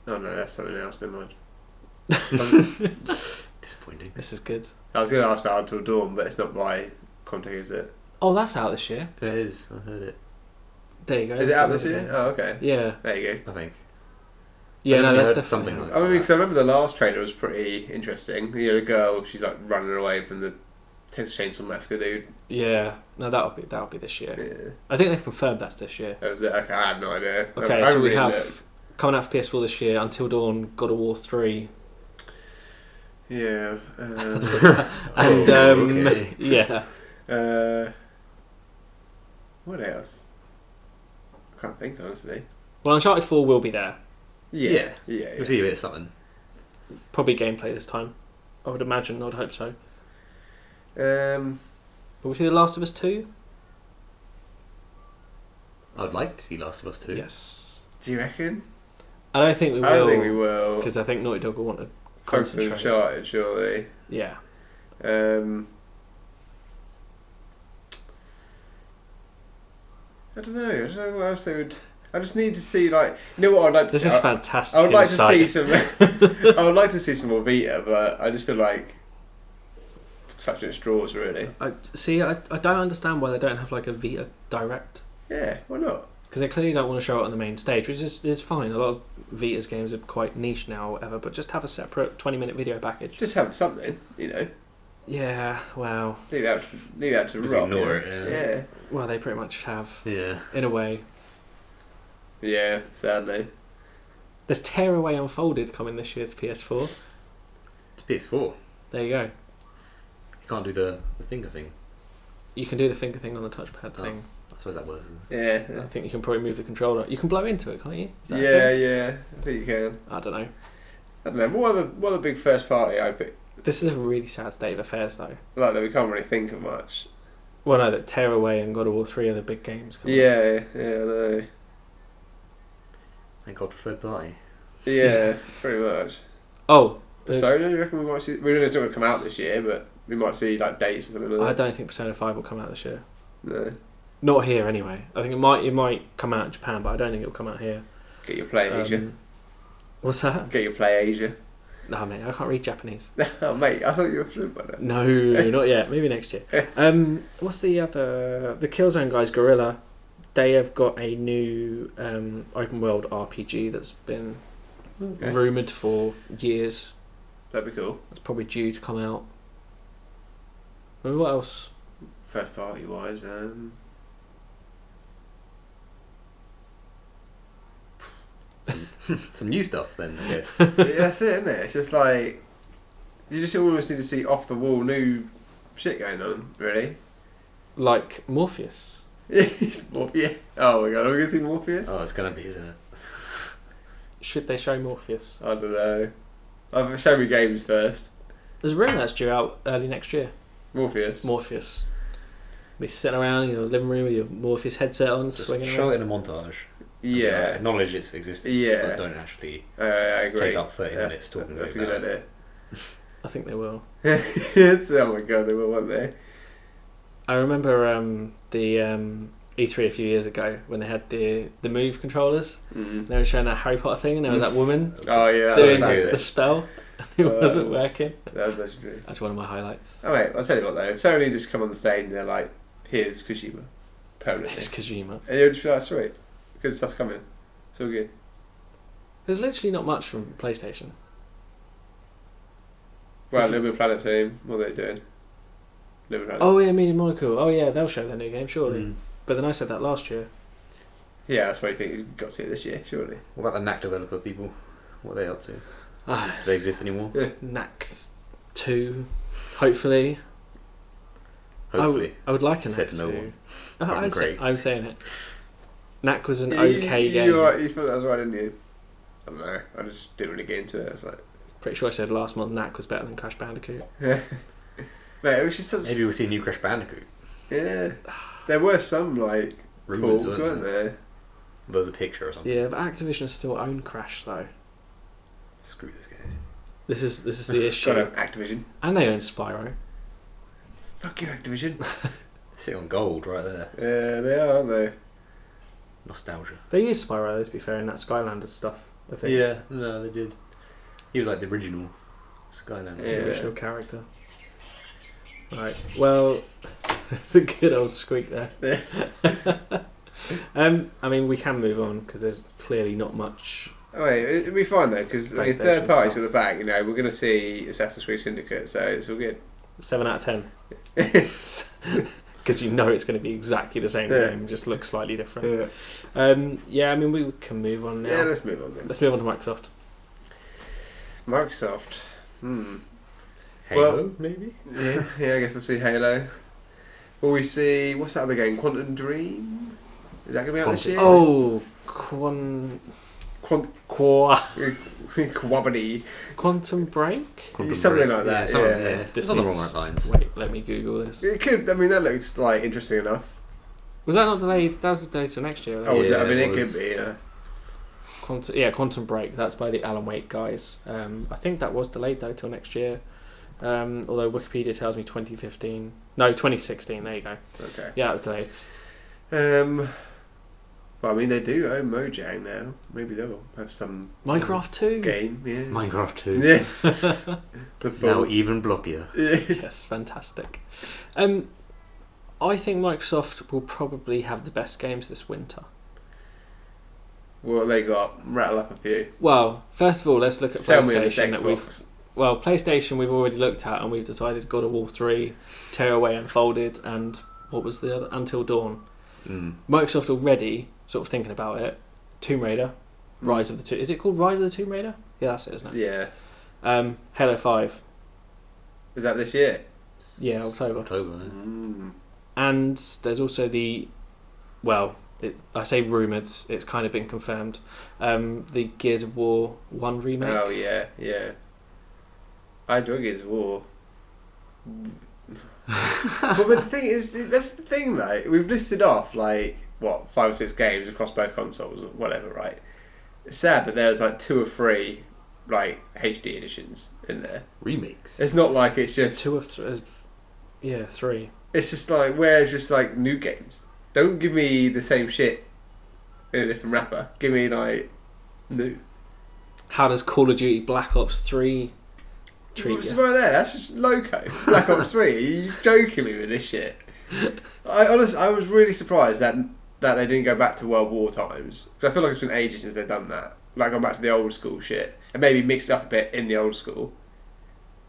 B: Oh no, that's something else, never mind.
C: Disappointing.
A: This is good.
B: I was going to ask about Until Dawn, but it's not by Quantic, is it?
A: Oh, that's out this year.
C: It is. I heard it.
A: There you go.
B: Is it out this year? Oh, okay.
A: Yeah.
B: There you go.
C: I think.
A: Yeah, no,
C: I
A: that's
C: heard
A: definitely
C: something
A: out.
C: like
B: I mean, because I remember the last trailer was pretty interesting. You know, the girl, she's like running away from the Texas Chainsaw Massacre dude.
A: Yeah, no, that'll be this year.
B: Yeah.
A: I think they've confirmed that's this year.
B: That was it. Okay, I had no idea.
A: Okay,
B: I
A: so
B: haven't
A: we
B: really
A: have
B: looked.
A: coming out for PS4 this year, Until Dawn, God of War 3,
B: Yeah.
A: and
C: okay.
A: yeah,
B: What else? I can't think, honestly.
A: well, Uncharted 4 will be there.
B: Yeah.
C: You'll see a bit of something.
A: Probably gameplay this time. I would imagine. I'd hope so.
B: Um,
A: Will we see The Last of Us 2?
C: I'd like to see Last of Us 2.
A: Yes.
B: do you reckon?
A: I don't think we will.
B: I don't think we will.
A: Because I think Naughty Dog will want to
B: Close to
A: concentrate.
B: Uncharted, surely.
A: Yeah.
B: I don't know what else they would... I just need to see, like... You know what I'd like to
A: This
B: see?
A: is fantastic.
B: I would like
A: insight.
B: to see some... I would like to see some more Vita, but I just feel like... clutching at straws, really.
A: I don't understand why they don't have like a Vita Direct.
B: Yeah, why not?
A: Because they clearly don't want to show it on the main stage, which is fine. A lot of Vita's games are quite niche now or whatever, but just have a separate 20-minute video package.
B: Just have something, you know.
A: Yeah, well...
B: Leave it out to
C: Just
B: Rob.
C: ignore
B: yeah.
C: it,
B: Yeah.
A: Well, they pretty much have,
C: Yeah.
A: in a way.
B: Yeah, sadly.
A: There's Tearaway Unfolded coming this year to PS4.
C: It's PS4.
A: There you go.
C: You can't do the finger thing.
A: You can do the finger thing on the touchpad
C: Oh.
A: thing.
C: I suppose that works.
B: Yeah.
A: I think you can probably move the controller. You can blow into it, can't you? Is that a
B: Yeah,
A: thing?
B: yeah. I think you can.
A: I don't know.
B: I don't know. What are the big first party IP?
A: This is a really sad state of affairs, though.
B: Like that we can't really think of much.
A: Well, no, that Tearaway and God of War 3 are the big games. coming.
B: Yeah, I know.
C: Thank God for third party.
B: Yeah, pretty much.
A: Oh,
B: Persona, you reckon we might see? We don't know it's not going to come out this year, but we might see like dates or something like
A: I
B: that.
A: don't think Persona 5 will come out this year.
B: No.
A: Not here, anyway. I think it might come out in Japan, but I don't think it'll come out here.
B: Get your Play Asia.
A: What's that?
B: Get your Play Asia.
A: No, mate, I can't read Japanese.
B: Oh, mate, I thought you were fluent by that.
A: No, not yet. Maybe next year. What's the other? The Killzone guys, Gorilla. They have got a new open world RPG that's been
B: Okay.
A: rumored for years.
B: That'd be cool.
A: It's probably due to come out. I mean, what else?
B: First party wise,
C: Some new stuff then, I guess.
B: yeah, that's it, isn't it? It's just like you just almost need to see off the wall new shit going on, really.
A: Like Morpheus.
B: Yeah. Oh my god, are we gonna see Morpheus?
C: Oh, it's gonna be, isn't it?
A: Should they show Morpheus?
B: I don't know. Show me games first.
A: There's a rumour that's due out early next year.
B: Morpheus.
A: Morpheus. Be sitting around in your living room with your Morpheus headset on,
C: Just
A: swinging
C: show
A: around.
C: it in a montage.
B: Yeah.
C: Acknowledge its existence,
B: Yeah.
C: but don't actually
B: I agree.
C: take up 30 minutes talking
B: That's a
C: about
B: good
C: it.
B: idea.
A: I think they will.
B: Oh my god, they will, won't they?
A: I remember the E3 a few years ago when they had the Move controllers.
B: Mm.
A: They were showing that Harry Potter thing, and there was that woman
B: Oh yeah,
A: doing
B: that was
A: the
B: classic.
A: spell, and it
B: Oh,
A: wasn't
B: that was-
A: working.
B: That was legendary.
A: That's one of my highlights.
B: Oh mate, I'll tell you what though. If Sony just come on the stage and they're like, "Here's Kojima," permanently,
A: It's Kojima.
B: and you'll just be like, "Sweet, good stuff's coming. It's all good."
A: There's literally not much from PlayStation.
B: Well,
A: If you-
B: Little Big Planet team, what are they doing? Little Big Planet.
A: Oh yeah, Media Monaco. Oh yeah, they'll show their new game surely.
C: Mm.
A: But then I said that last year.
B: Yeah, that's why you think you've got to see it this year, surely.
C: What about the knack developer people? What are they up to? Do
A: Ah,
C: they exist anymore?
A: Knack 2, hopefully.
C: Hopefully.
A: I would like a
C: Said
A: Knack
C: no
A: 2.
C: one.
A: I'm saying it. Knack was an
B: You-
A: okay game.
B: You thought that was right, didn't you? I don't know. I just didn't really get into it. I was like,
A: Pretty sure I said last month Knack was better than Crash Bandicoot.
B: mate, it was just such.
C: Maybe we'll see a new Crash Bandicoot.
B: Yeah, there were some like
C: Rumours,
B: talks, weren't there?
C: There was a picture or something.
A: Yeah, but Activision still own Crash though.
C: Screw this guys.
A: This is the issue.
B: Got Activision.
A: And they own Spyro.
B: Fuck you, Activision.
C: Sitting on gold right there.
B: Yeah, they are, aren't they?
C: Nostalgia.
A: They used Spyro, to be fair, in that Skylanders stuff, I think.
C: Yeah, no, they did. He was like the original Skylander.
A: The
B: Yeah.
A: original character. Right. Well, it's a good old squeak there. I mean, we can move on because there's clearly not much.
B: Oh, wait, it'll be fine though, because
A: PlayStation
B: third parties
A: stuff.
B: at the back. You know, we're going to see Assassin's Creed Syndicate, so it's all good.
A: 7 out of 10. Because you know it's going to be exactly the same
B: Yeah.
A: game, just looks slightly different.
B: Yeah.
A: Yeah, I mean, we can move on now.
B: Yeah, let's move on then.
A: Let's move on to Microsoft.
B: Microsoft.
C: Halo,
B: Well-
C: maybe?
B: Yeah, I guess we'll see Halo. Will we see, what's that other game? Quantum Dream? Is that going to be out this year?
A: Oh,
B: Quabbity.
A: Quantum Break?
B: Something like that,
C: something,
B: yeah.
C: yeah.
A: This
C: It's on the
A: needs-
C: wrong lines.
A: Wait, let me Google this.
B: It could, I mean, that looks like interesting enough.
A: Was that not delayed? That was delayed till next year.
B: Oh, is it?
C: Yeah,
B: I mean,
C: it
B: it
C: was.
B: could be, yeah.
A: Quantum Break. That's by the Alan Wake guys. I think that was delayed though till next year. Although Wikipedia tells me 2015. No, 2016. There you go.
B: Okay.
A: Yeah, it was delayed.
B: Well, I mean, they do own Mojang now. Maybe they'll have some
A: Minecraft 2.
B: game. Yeah.
C: Minecraft 2.
B: Yeah. The
C: Now
B: ball.
C: even blockier.
B: Yeah.
A: Yes, fantastic. I think Microsoft will probably have the best games this winter.
B: What they got? Rattle up a few.
A: Well, first of all, let's look at
B: Tell me on this
A: PlayStation.
B: Xbox.
A: PlayStation we've already looked at, and we've decided God of War 3, Tearaway Unfolded, and what was the other? Until Dawn. Microsoft already sort of thinking about it. Tomb Raider, Rise of the Tomb. Is it called Rise of the Tomb Raider? Yeah, that's it, isn't it?
B: Yeah.
A: Halo 5.
B: Is that this year?
A: Yeah, October.
C: Yeah.
A: And there's also I say rumoured, it's kind of been confirmed, the Gears of War 1 remake.
B: Oh, yeah, yeah. I enjoy Gears of War. But the thing is, that's the thing, right? We've listed off, 5 or 6 games across both consoles, or whatever, right? It's sad that there's 2 or 3, HD editions in there.
C: Remakes.
B: It's not like it's just...
A: 2 or 3. Yeah, 3.
B: It's just where's just new games? Don't give me the same shit in a different wrapper. Give me new.
A: How does Call of Duty Black Ops 3 treat
B: What's
A: you?
B: right there? That's just loco. Black Ops 3. Are you joking me with this shit? I was really surprised that they didn't go back to World War times, because I feel like it's been ages since they've done that. Gone back to the old school shit and maybe mixed up a bit in the old school.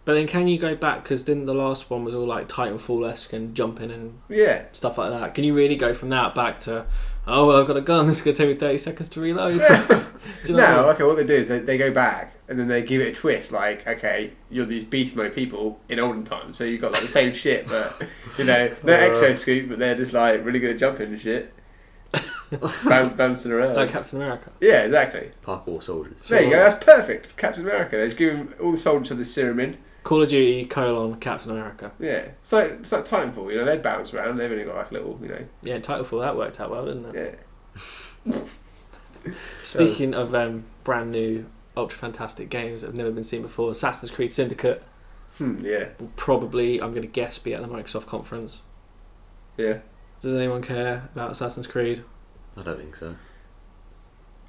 A: But then can you go back, because didn't the last one was all Titanfall-esque and jumping and
B: Yeah.
A: stuff like that? Can you really go from that back to, oh well, I've got a gun, it's going to take me 30 seconds to reload? Do you know what I mean?
B: Okay, what they do is they go back and then they give it a twist, okay, you're these beast mode people in olden times, so you've got the same shit, but they're exoscoop, but they're just really good at jumping and shit. Bouncing around.
A: Like Captain America.
B: Yeah, exactly.
C: Parkour soldiers.
B: There you go, that's perfect. Captain America. They just give him all the soldiers have the serum in.
A: Call of Duty, Captain America.
B: Yeah. It's like Titanfall, they bounce around, they've only got little,
A: Yeah, Titanfall, that worked out well, didn't it?
B: Yeah.
A: Speaking of brand new, ultra fantastic games that have never been seen before, Assassin's Creed Syndicate
B: Yeah.
A: will probably, I'm going to guess, be at the Microsoft conference.
B: Yeah.
A: Does anyone care about Assassin's Creed?
C: I don't think so.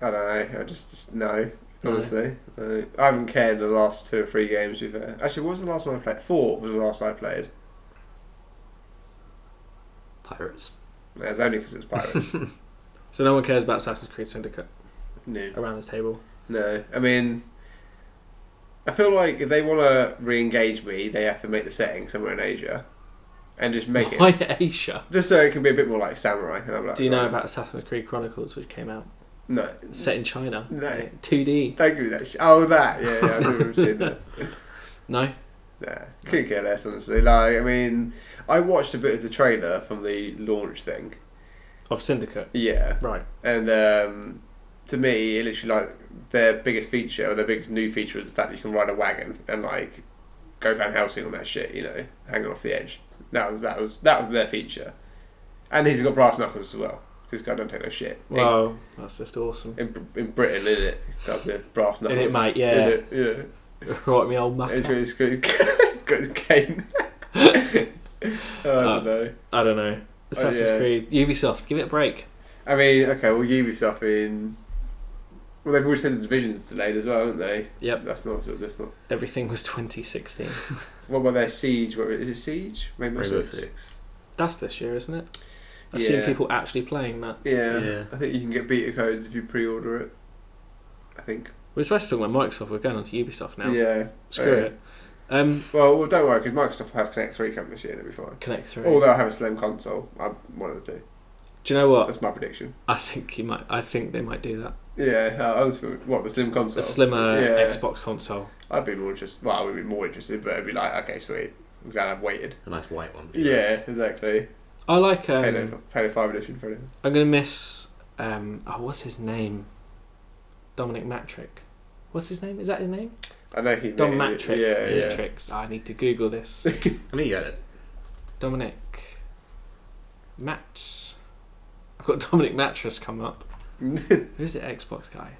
B: I don't know, I just no. Honestly, I haven't cared in the last 2 or 3 games we've had. Actually, what was the last one I played? 4 was the last I played.
C: Pirates.
B: That's only because it's Pirates.
A: So no one cares about Assassin's Creed Syndicate
B: No.
A: around this table?
B: No. I mean, I feel like if they want to re-engage me, they have to make the setting somewhere in Asia. And just make
A: Why
B: it...
A: Asia?
B: Just so it can be a bit more like Samurai. And I'm like,
A: Do you know
B: right.
A: about Assassin's Creed Chronicles, which came out?
B: No.
A: Set in China.
B: No.
A: 2D.
B: Don't give me that shit. Oh, that. Yeah, I've never seen that.
A: No?
B: Nah, couldn't care less, honestly. I mean, I watched a bit of the trailer from the launch thing.
A: Of Syndicate?
B: Yeah.
A: Right.
B: And to me, it literally their biggest feature, or their biggest new feature, is the fact that you can ride a wagon and go Van Helsing on that shit, hanging off the edge. That was their feature. And he's got brass knuckles as well, because this guy don't take no shit.
A: Wow, that's just awesome.
B: In Britain, isn't it? Got the brass knuckles.
A: In it, mate, yeah.
B: In it, yeah.
A: Right, me old Mac.
B: He's got his cane. I don't know.
A: I don't know. Assassin's
B: yeah.
A: Creed. Ubisoft, give it a break.
B: I mean, okay, well, Ubisoft well, they've already said the Division's delayed as well, haven't they?
A: Yep.
B: That's not.
A: Everything was 2016.
B: What about their Siege? Is it Siege?
C: Rainbow Six.
A: That's this year, isn't it? I've seen people actually playing that.
B: Yeah. I think you can get beta codes if you pre-order it. I think.
A: We're supposed to be talking about Microsoft. We're going on to Ubisoft now.
B: Yeah.
A: Screw it.
B: Well, don't worry, because Microsoft will have Connect 3 coming this year, and it'll be fine.
A: Connect 3.
B: Or they'll have a Slim console. One of the two.
A: Do you know what?
B: That's my prediction.
A: I think they might do that.
B: Yeah, honestly, what, the Slim console?
A: A slimmer Xbox console.
B: I'd be more interested. Well, I would be more interested, but it'd be like, okay, sweet. I'm glad I've waited.
C: A nice white one.
B: Yeah, exactly.
A: I like.
B: Halo 5 edition for him.
A: I'm gonna miss. What's his name? Dominic Matrick. What's his name? Is that his name?
B: I know he.
A: Dom Matrick.
B: Yeah.
A: Matrix. I need to Google this.
C: I knew you had it.
A: Dominic. Match. I've got Dominic Mattress come up. Who's the Xbox guy?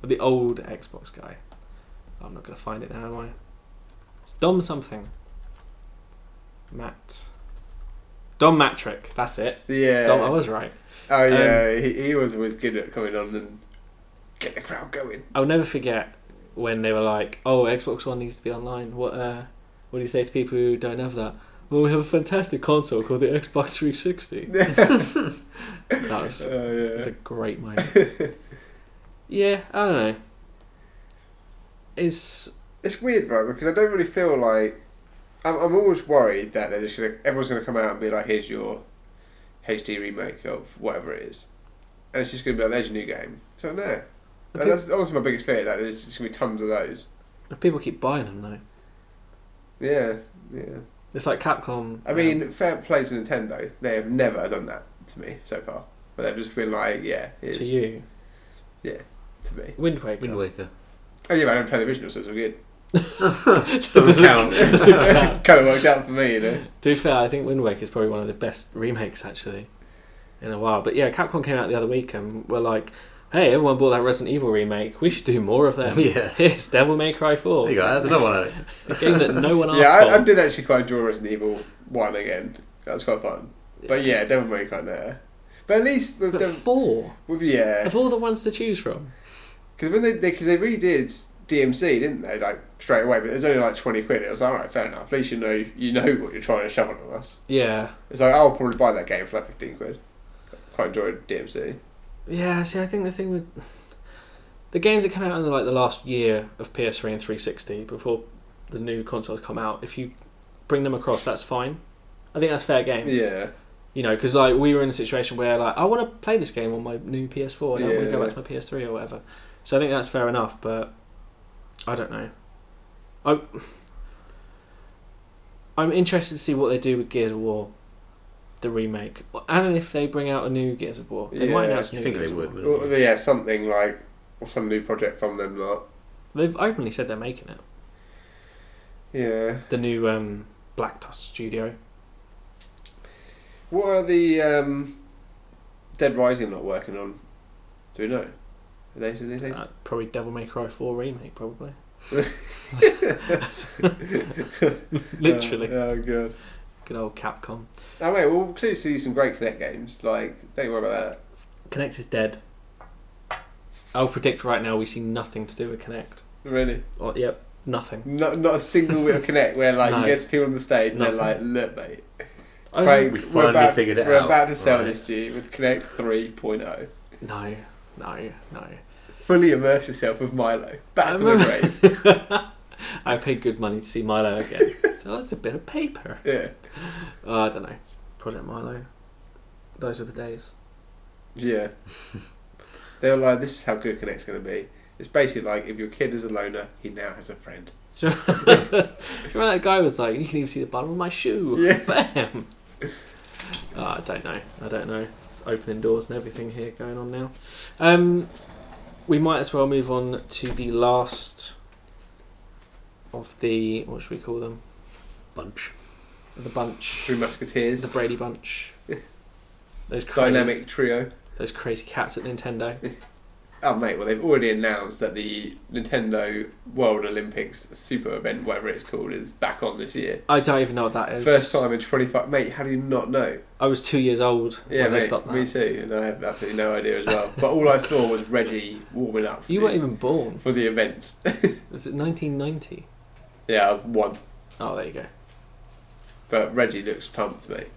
A: Or the old Xbox guy? I'm not gonna find it now, am I? It's Dom something. Matt. Don Matrick, that's it.
B: Yeah.
A: Don, I was right.
B: Oh yeah, he was always good at coming on and get the crowd going.
A: I'll never forget when they were like, "Oh, Xbox One needs to be online." What do you say to people who don't have that? Well, we have a fantastic console called the Xbox 360. That was it's a great moment. Yeah, I don't know. It's
B: weird, right? Because I don't really feel like I'm always worried that they're just everyone's gonna come out and be like, "Here's your HD remake of whatever it is," and it's just gonna be like, "There's your new game." So no, that's always my biggest fear. That there's just gonna be tons of those.
A: people keep buying them though.
B: Yeah.
A: It's like Capcom.
B: I mean, fair play to Nintendo. They have never done that to me so far. But they've just been like, yeah.
A: To you.
B: Yeah, to me.
A: Wind Waker.
C: Wind Waker.
B: Oh yeah, but I don't play the original, so it's all good.
C: Doesn't count.
A: Doesn't count.
B: Kind of worked out for me, you know.
A: To be fair, I think Wind Waker is probably one of the best remakes actually in a while. But yeah, Capcom came out the other week and were like, "Hey, everyone bought that Resident Evil remake. We should do more of them."
C: Yeah.
A: Here's Devil May Cry 4.
C: There you go. That's another one, Alex.
A: A game that no one asked
B: Yeah, I
A: for.
B: did actually quite enjoy Resident Evil 1 again. That was quite fun. But yeah, Devil May Cry there. But at least with
A: But
B: them,
A: 4
B: yeah,
A: of all the ones to choose from.
B: because when they redid DMC, didn't they? Like straight away, but it was only like 20 quid. It was like, alright, fair enough. At least you know what you're trying to shove on us.
A: Yeah.
B: It's like I'll probably buy that game for like 15 quid. Quite enjoyed DMC.
A: Yeah, see, I think the thing with the games that come out in the last year of PS3 and 360 before the new consoles come out, if you bring them across, that's fine. I think that's fair game.
B: Yeah.
A: You know, because like we were in a situation where like I want to play this game on my new PS4 and I want to go back to my PS3 or whatever. So I think that's fair enough, but I don't know. I'm interested to see what they do with Gears of War, the remake, and if they bring out a new Gears of War. They might announce a new Gears of War.
B: Well, yeah, something like or some new project from them. Lot.
A: They've openly said they're making it.
B: Yeah.
A: The new Black Tusk studio.
B: What are the Dead Rising not working on? Do we know? Have they said anything?
A: Probably Devil May Cry 4 remake, probably. Literally.
B: Oh god.
A: Good old Capcom.
B: Oh mate, we'll clearly see some great Kinect games. Like, don't worry about that.
A: Kinect is dead. I'll predict right now we see nothing to do with Kinect.
B: Really?
A: Yep, nothing.
B: Not a single bit of Kinect where like
A: No.
B: you get some people on the stage and
A: Nothing.
B: they're like, look mate.
A: I was
B: Craig,
C: We finally figured it
B: we're
C: out.
B: about to sell
C: Right.
B: this to you with Kinect 3.0.
A: No.
B: Fully immerse yourself with Milo. Back
A: I
B: from the
A: remember-
B: grave.
A: I paid good money to see Milo again. So that's a bit of paper.
B: Yeah.
A: I don't know. Project Milo. Those are the days.
B: Yeah. They were like, this is how good Kinect's going to be. It's basically like, if your kid is a loner, he now has a friend.
A: Remember that guy was like, you can even see the bottom of my shoe.
B: Yeah.
A: Bam. I don't know. It's opening doors and everything here going on now. We might as well move on to the last of the, what should we call them?
C: Bunch.
A: The bunch.
B: Three Musketeers.
A: The Brady Bunch. Those
B: Dynamic trio.
A: Those crazy cats at Nintendo.
B: Oh mate, well they've already announced that the Nintendo World Olympics Super Event, whatever it's called, is back on this year.
A: I don't even know what that is.
B: First time in 25... Mate, how do you not know?
A: I was 2 years old
B: Yeah,
A: when they
B: mate,
A: stopped that.
B: me too, and I have absolutely no idea as well. But all I saw was Reggie warming up for
A: You weren't even born.
B: for the events.
A: Was it 1990?
B: Yeah, I've won.
A: Oh, there you go.
B: But Reggie looks pumped, mate.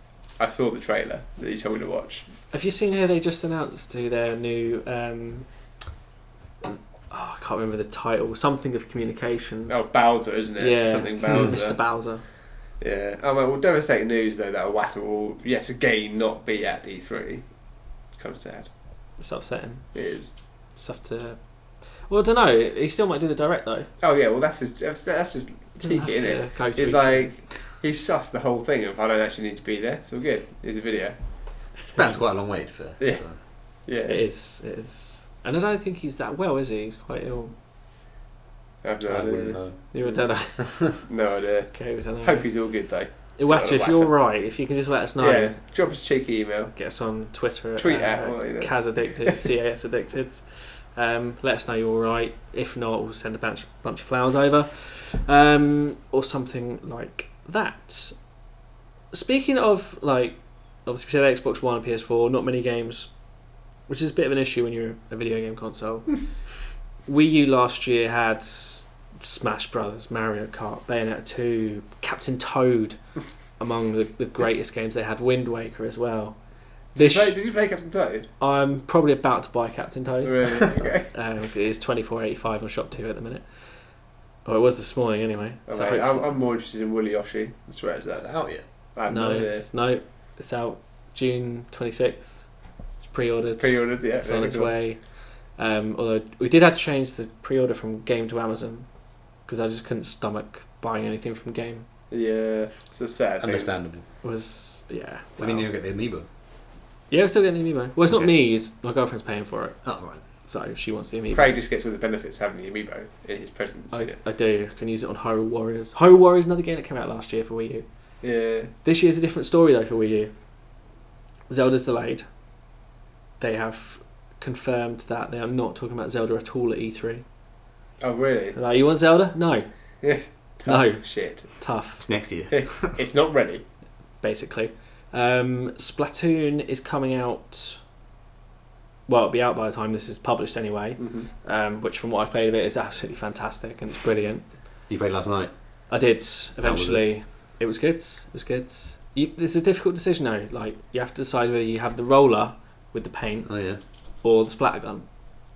B: I saw the trailer that you told me to watch.
A: Have you seen how they just announced to their new... I can't remember the title. Something of communications.
B: Oh, Bowser, isn't it?
A: Yeah.
B: Something Bowser.
A: Mr. Bowser.
B: Yeah. Oh, well, devastating news, though, that Iwata will, yet again, not be at E3. Kind of sad.
A: It's upsetting.
B: It is.
A: Stuff to... Well, I don't know. He still might do the direct, though.
B: Oh, yeah, well, that's just cheeky, isn't it? It's like, he's sussed the whole thing of, I don't actually need to be there. It's all good. Here's a video.
C: Japan's quite a long way for.
B: Yeah.
C: So.
B: Yeah.
A: It is. And I don't think he's that well, is he? He's quite ill.
B: I have no
C: I wouldn't
B: idea.
C: know.
A: You don't know.
B: No idea.
A: Okay, we don't know.
B: Hope he's all good, though.
A: Iwata, if
B: Iwata.
A: you're right, if you can just let us know.
B: Yeah. Drop us a cheeky email.
A: Get us on Twitter
B: Tweet at, well, you know.
A: Kaz Addicted, CAS Addicted. Let us know you're all right. If not, we'll send a bunch of flowers over, or something like that. Speaking of like obviously we said Xbox One and PS4, not many games, which is a bit of an issue when you're a video game console. Wii U last year had Smash Brothers, Mario Kart, Bayonetta 2, Captain Toad, among the greatest games. They had Wind Waker as well.
B: Did you play Captain Toad?
A: I'm probably about to buy Captain Toad.
B: Really? Okay.
A: It is $24.85 on Shop 2 at the minute. Or it was this morning anyway.
B: Oh,
A: So
B: mate,
A: hopefully-
B: I'm more interested in Woolly Yoshi. I swear it's
C: Is
B: that.
C: it out yet?
B: I have no idea.
A: it's out June 26th. It's pre-ordered.
B: Pre-ordered, yeah.
A: It's on its
B: cool.
A: way. Although we did have to change the pre-order from Game to Amazon because I just couldn't stomach buying anything from Game.
B: Yeah, it's a sad thing.
C: Understandable.
A: It was yeah.
C: I mean, you don't get the amiibo.
A: Yeah, we're still getting the amiibo. Well, it's not
C: Okay.
A: me. It's my girlfriend's paying for it,
C: Oh, right.
A: so she wants the amiibo.
B: Craig just gets all the benefits of having the amiibo in his presents.
A: I do. I can use it on Hyrule Warriors. Hyrule Warriors, another game that came out last year for Wii U.
B: Yeah.
A: This year's a different story though for Wii U. Zelda's delayed. They have confirmed that they are not talking about Zelda at all at E3.
B: Oh, really?
A: They're like, you want Zelda? No.
B: Yes.
A: No.
B: Shit.
A: Tough,
C: It's next year.
B: It's not ready.
A: basically. Splatoon is coming out. Well, it'll be out by the time this is published anyway.
B: Mm-hmm.
A: Which, from what I've played of it, is absolutely fantastic and it's brilliant.
C: Did you play last night?
A: I did eventually. It was good. It was good. It's a difficult decision though. Like you have to decide whether you have the roller with the paint
C: Oh, yeah.
A: or the splatter gun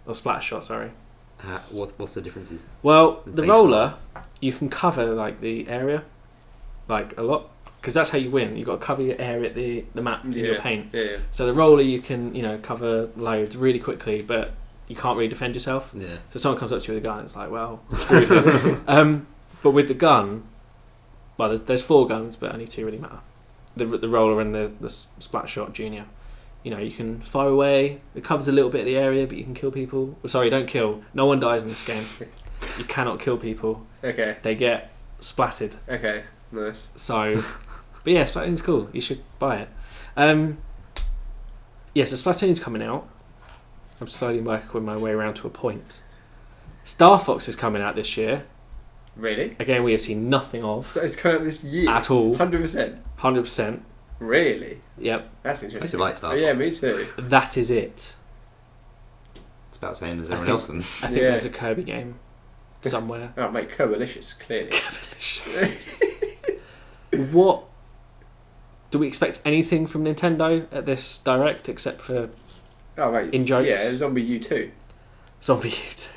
A: or splatter shot. Sorry.
C: What's the differences?
A: Well,
C: The
A: the
C: base
A: roller you can cover like the area, like a lot, because that's how you win. You've got to cover your area, the map in your paint.
B: Yeah.
A: So the roller you can cover loads really quickly, but you can't really defend yourself.
C: Yeah.
A: So someone comes up to you with a gun, it's like, well, screw you. But with the gun, well, there's 4 guns, but only 2 really matter. The roller and the splat shot junior. You can fire away. It covers a little bit of the area, but you can kill people. Well, sorry, don't kill. No one dies in this game. You cannot kill people.
B: Okay.
A: They get splatted.
B: Okay. Nice.
A: So, but yeah, Splatoon's cool. You should buy it. Yeah, so Splatoon's coming out. I'm slowly working my way around to a point. Star Fox is coming out this year.
B: Really?
A: Again, we have seen nothing of
B: So it's coming out this year?
A: at all.
B: 100%?
A: 100%.
B: Really?
A: Yep,
B: That's
C: I used
B: interesting.
C: to like Star
B: Oh, yeah,
C: Fox.
B: me too.
A: that is it.
C: It's about the same as
A: I
C: everyone
A: think-
C: else then.
A: I think
B: Yeah.
A: there's a Kirby game somewhere.
B: Oh, mate, Coalicious, clearly.
A: What do we expect anything from Nintendo at this direct except for
B: Oh, mate.
A: In jokes?
B: Yeah, Zombie U2.
A: Zombie U2?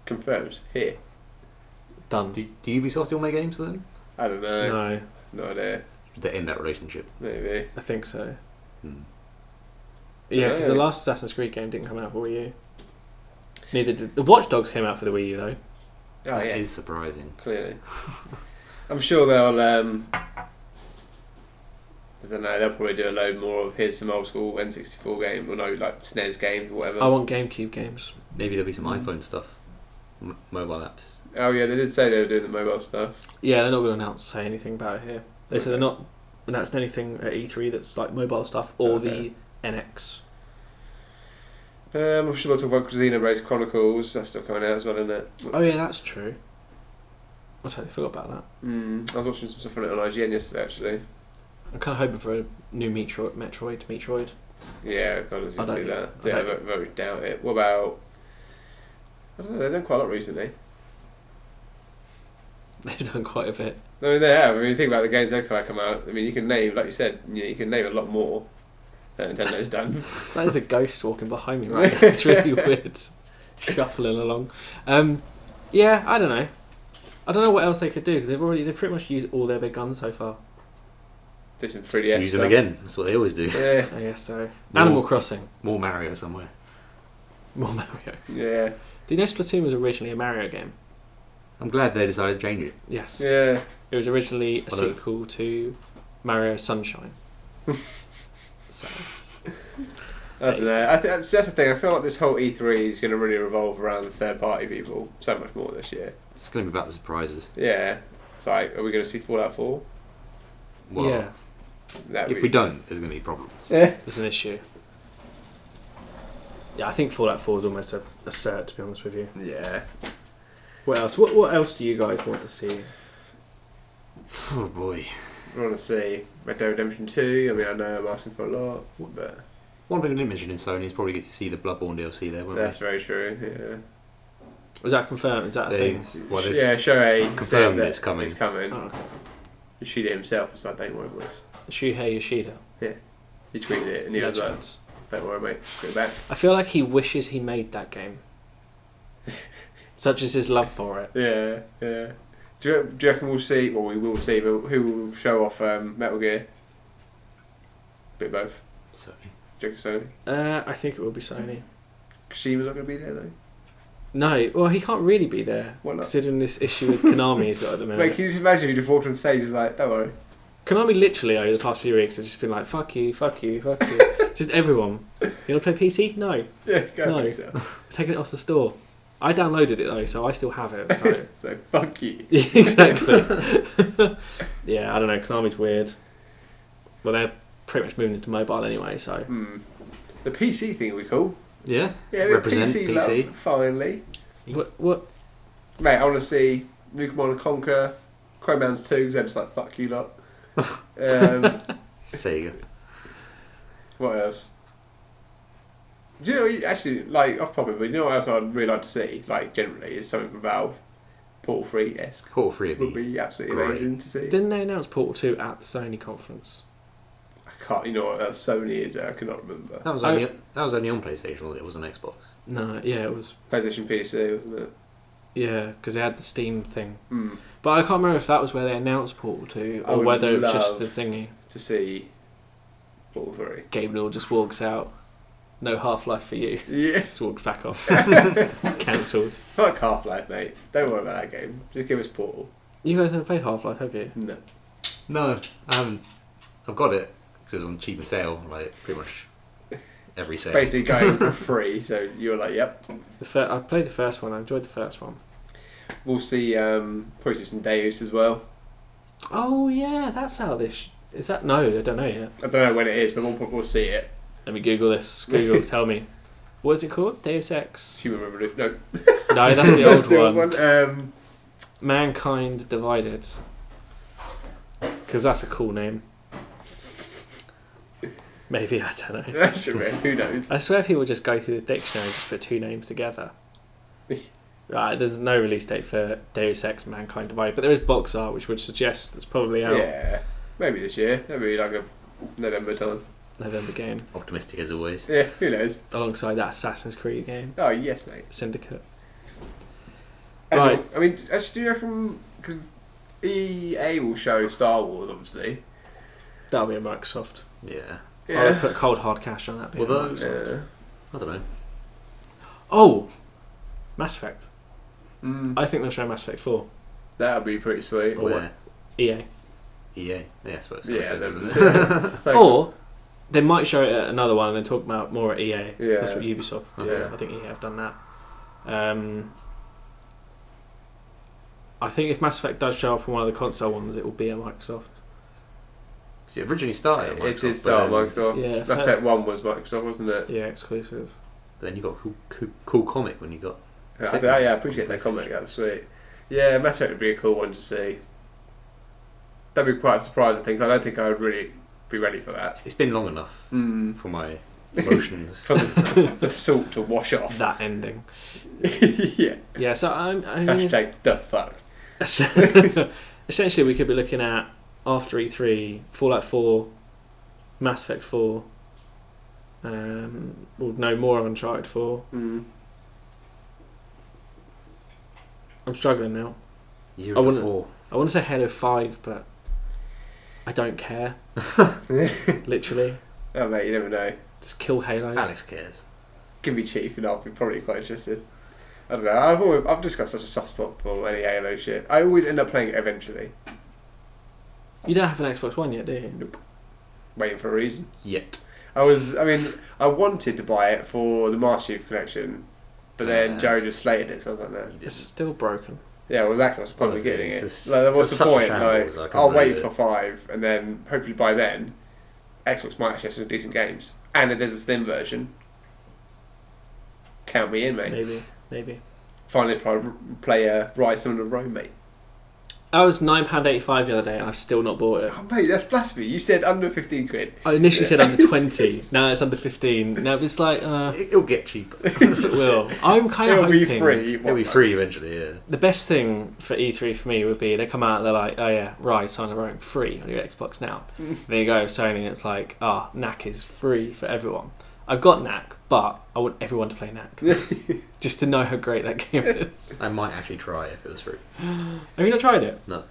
B: Confirmed. Here.
A: Done.
C: Do Ubisoft still make games for them?
B: I don't know.
A: No,
B: No idea.
C: Should they end that relationship?
B: Maybe.
A: I think so.
C: Hmm.
A: Yeah, because the
B: Dunno.
A: last Assassin's Creed game didn't come out for Wii U. Neither did the Watch Dogs came out for the Wii U though.
B: Oh,
C: That
B: yeah.
C: is surprising.
B: Clearly. I'm sure they'll, I don't know, they'll probably do a load more of here's some old school N64 game, or no, like SNES games or whatever.
A: I want GameCube games.
C: Maybe there'll be some
A: Mm.
C: iPhone stuff. Mobile apps.
B: Oh, yeah, they did say they were doing the mobile stuff.
A: Yeah, they're not going to say anything about it here. They said they're not announcing anything at E3 that's like mobile stuff or
B: Okay.
A: the NX.
B: I'm sure they'll talk about Xenoblade Chronicles. That's still coming out as well, isn't it?
A: Oh yeah, that's true. I totally forgot about that.
B: I was watching some stuff on it on IGN yesterday, actually.
A: I'm kind of hoping for a new Metroid.
B: Yeah, I honestly
A: I
B: see
A: don't-
B: that.
A: I
B: Yeah, I
A: don't-
B: very doubt it. What about... I don't know, they've done quite a lot recently.
A: They've done quite a bit.
B: I mean, they have. I mean, you think about the games that come out. I mean, you can name, like you said, you can name a lot more that Nintendo's done.
A: So there's a ghost walking behind me right now. It's really weird. Shuffling along. Yeah, I don't know. I don't know what else they could do because they've pretty much used all their big guns so far.
B: Do some
C: Just
B: 3DS
C: use
B: stuff.
C: them again. That's what they always do.
B: Yeah,
A: I guess so.
C: More-
A: Animal Crossing.
C: More Mario somewhere.
A: More Mario.
B: yeah,
A: Did you know Splatoon was originally a Mario game?
C: I'm glad they decided to change it.
A: Yes.
B: yeah.
A: It was originally a
C: Well, the-
A: sequel to Mario Sunshine. So
B: I don't know. That's the thing. I feel like this whole E3 is going to really revolve around third-party people so much more this year.
C: It's going to be about the surprises.
B: Yeah. It's like, are we going to see Fallout 4?
C: Well,
A: yeah,
B: That'd
C: if
B: be-
C: we don't, there's going to be problems.
B: Yeah.
A: there's an issue. Yeah, I think Fallout 4 is almost a cert, to be honest with you.
B: Yeah.
A: What else? What else do you guys want to see?
C: Oh boy.
B: I want to see Red Dead Redemption 2. I mean, I know I'm asking for a lot, but
C: One thing I didn't mention in Sony is probably get to see the Bloodborne DLC there, won't
B: that's very true.
A: Was that confirmed? Is that a
C: They-
A: thing?
C: well, they've
B: Yeah, Shohei
C: confirmed
B: said that
C: it's coming.
B: It's coming.
A: Oh, okay.
B: Yoshida himself was like, "Don't worry, boys."
A: Shuhei Yoshida.
B: He tweeted it, and he was like,
A: Legends.
B: "Don't worry, mate. Get back."
A: I feel like he wishes he made that game. Such is his love for it.
B: Yeah. Do you reckon we'll see? Well, we will see, but who will show off Metal Gear? Bit of both.
C: Sony.
B: Do you reckon Sony?
A: I think it will be Sony.
B: Kashima's not going to be there though.
A: No, well, he can't really be there,
B: Why not?
A: considering this issue with Konami he's got at the
B: Mate,
A: minute.
B: can you just imagine if you just walked on stage and like, "Don't worry."
A: Konami literally over the past few weeks has just been like, fuck you, fuck you, fuck you. Just everyone. You want to play PC? No.
B: Yeah, go
A: No.
B: for yourself.
A: We're taking it off the store. I downloaded it though, so I still have it. So.
B: So fuck you.
A: Exactly. Yeah, I don't know. Konami's weird. Well, they're pretty much moving into mobile anyway, so.
B: The PC thing will be cool.
C: Yeah.
B: Yeah, we
C: Represent
B: PC.
C: PC.
B: Love, finally.
A: What?
B: Mate, I want to see Nuke Command and Conquer, Chrome Mounds 2, because they're just like, fuck you lot.
C: Sega.
B: What else? Do you know, actually, like, off topic, but you know what else I'd really like to see, like, generally, is something from Valve, Portal 3-esque.
C: Portal 3
B: Would be absolutely
C: great.
B: amazing to see.
A: Didn't they announce Portal 2 at the Sony conference?
B: I can't, you know what Sony is, I cannot remember.
C: That was only on PlayStation, wasn't it? It was on Xbox.
A: No, yeah, it was.
B: PlayStation PC, wasn't it?
A: Yeah, because they had the Steam thing.
B: Hmm.
A: But I can't remember if that was where they announced Portal 2
B: I
A: or
B: would
A: whether it was just
B: love-
A: the thingy.
B: To see Portal 3.
A: Gabe Newell just walks out. No Half-Life for you.
B: Yes.
A: Just walks back off. Cancelled.
B: Fuck Half-Life, mate. Don't worry about that game. Just give us Portal.
A: You guys never played Half-Life, have you?
B: No.
C: No, I haven't. I've got it because it was on cheaper sale, like pretty much every sale.
B: Basically going for free, so you're like, yep.
A: I played the first one. I enjoyed the first one.
B: We'll see, probably see some Deus as well.
A: Oh yeah, that's how this. Is that no? I don't know yet.
B: I don't know when it is, but we'll see it.
A: Let me Google this. Google, tell me. What is it called? Deus Ex?
B: Human Revolution. No.
A: No, that's the old
B: That's the
A: one. Mankind Divided. Because that's a cool name. Maybe, I don't know.
B: That should be. Who knows?
A: I swear people just go through the dictionary and just put two names together. Right, there's no release date for Deus Ex Mankind Divided, but there is box art, which would suggest it's probably out
B: Yeah. Maybe this year. Maybe like a November time.
A: November game,
C: Optimistic as always.
B: Yeah, who knows?
A: alongside that Assassin's Creed game,
B: Oh, yes, mate.
A: Syndicate.
B: And,
A: Right.
B: I mean, actually, do you reckon... Because EA will show Star Wars, obviously.
A: That'll be a Microsoft.
C: Yeah.
A: I would put cold hard cash on that. being
C: Will
A: a
C: those?
A: Microsoft.
B: Yeah.
C: I don't know.
A: Oh, Mass Effect.
B: Mm,
A: I think they'll show Mass Effect 4.
B: that would be pretty sweet.
A: Or
C: Where?
A: EA.
C: EA. Yeah, I suppose.
B: Yeah,
C: That makes sense,
B: they're-
C: doesn't it?
B: So-
A: Or they might show it at another one and then talk about more at EA.
B: Yeah.
A: That's what Ubisoft did.
B: Yeah.
A: I think EA have done that. I think if Mass Effect does show up on one of the console ones, it will be at Microsoft.
C: It originally started at Microsoft.
B: It did start at
C: but
B: Microsoft.
A: Yeah,
B: Mass
A: fair.
B: Effect 1 was Microsoft, wasn't it?
A: Yeah, exclusive.
C: Then you got cool comic when you got.
B: Yeah, I appreciate that comment. That's sweet. Yeah, Mass Effect would be a cool one to see. That'd be quite a surprise, I think. I don't think I would really be ready for that.
C: It's been long enough
B: Mm.
C: for my emotions.
B: The salt to wash off.
A: That ending.
B: Yeah.
A: Yeah, so I mean,
B: Hashtag the fuck.
A: essentially we could be looking at, after E3, Fallout 4, Mass Effect 4, we'll know more of Uncharted 4.
B: Mm.
A: I'm struggling now.
C: Year
A: I wouldn't-
C: before.
A: I want to say Halo 5, but I don't care. Literally.
B: Oh, mate, you never know.
A: Just kill Halo.
C: Alex cares.
B: Give me cheap and I'll be probably quite interested. I don't know. I've just got such a soft spot for any Halo shit. I always end up playing it eventually.
A: You don't have an Xbox One yet, do you?
B: Nope. Waiting for a reason.
C: Yet.
B: I wanted to buy it for the Master Chief Collection, but then
C: And-
B: Joe just slated it, so I was like, no.
C: You
A: It's
C: didn't.
A: still broken.
B: Yeah, well, exactly. What's the point of
C: Honestly,
B: getting
C: it's
B: it?
C: just-
B: Like, what's
C: it's
B: the
C: such a
B: point?
C: shambles, I
B: Like,
C: can't
B: I'll wait
C: believe
B: for
C: it.
B: 5, and then hopefully by then, Xbox might actually have some decent games. And if there's a Slim version, count me in, mate.
A: Maybe.
B: Finally play Rise of Rome, mate.
A: I was £9.85 the other day, and I've still not bought it.
B: Oh, mate, that's blasphemy. You said under 15 quid.
A: I initially said under 20. Now it's under 15. Now it's like
C: It'll get cheaper.
A: it will. I'm kind of
B: It'll
A: hoping
B: be free.
C: It'll be free eventually. Yeah.
A: the best thing for E3 for me would be they come out and they're like, oh yeah, Rise on their own free on your Xbox now. There you go, Sony. It's like, Knack is free for everyone. I've got Knack, but I want everyone to play Knack just to know how great that game is.
C: I might actually try if it was free.
A: Have you not tried it?
C: No.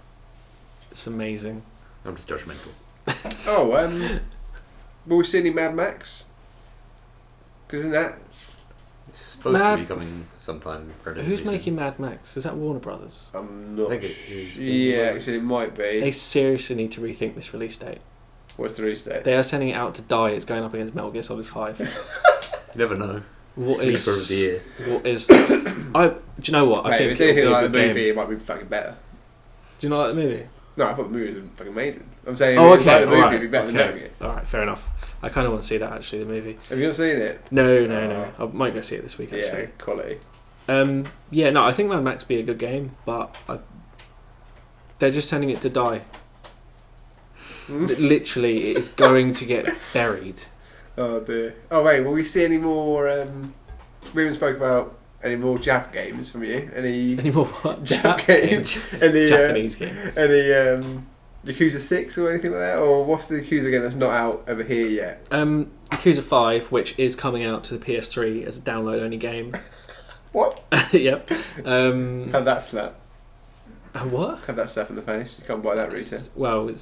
A: It's amazing.
C: I'm just judgmental.
B: Will we see any Mad Max? Because isn't that...
C: It's supposed to be coming sometime.
A: Who's making Mad Max? Is that Warner Brothers?
B: I'm
C: I
B: not...
C: think it is.
B: Yeah, actually it might be.
A: They seriously need to rethink this release date.
B: What's the release date?
A: They are sending it out to die. It's going up against Metal Gear Solid 5.
C: You never know.
A: What
C: Sleeper
A: is
C: of the year.
A: What is? Do you know what? I
B: Mate,
A: think
B: if it's
A: it'll
B: anything
A: be a
B: like the
A: good
B: movie,
A: game.
B: it might be fucking better.
A: Do you not like the movie?
B: No, I thought the movie was fucking amazing. I'm saying
A: Oh,
B: if it was
A: okay.
B: like the movie,
A: Alright.
B: it'd be better than
A: Okay.
B: knowing it.
A: All right, fair enough. I kind of want to see that actually. The movie.
B: Have you not seen it?
A: No. I might go see it this week
B: Yeah,
A: actually.
B: quality.
A: Yeah, no, I think Mad Max be a good game, but they're just sending it to die. Literally, it is going to get buried.
B: Oh dear. Oh wait, will we see any more? We haven't spoke about any more Jap games from you.
A: Any more what?
B: Jap games? Any
A: Japanese games.
B: Any Yakuza 6 or anything like that? Or what's the Yakuza game that's not out over here yet?
A: Yakuza 5, which is coming out to the PS3 as a download-only game.
B: What?
A: Yep.
B: Have that slap.
A: What?
B: Have that slap in the face. You can't buy that retail.
A: Well, it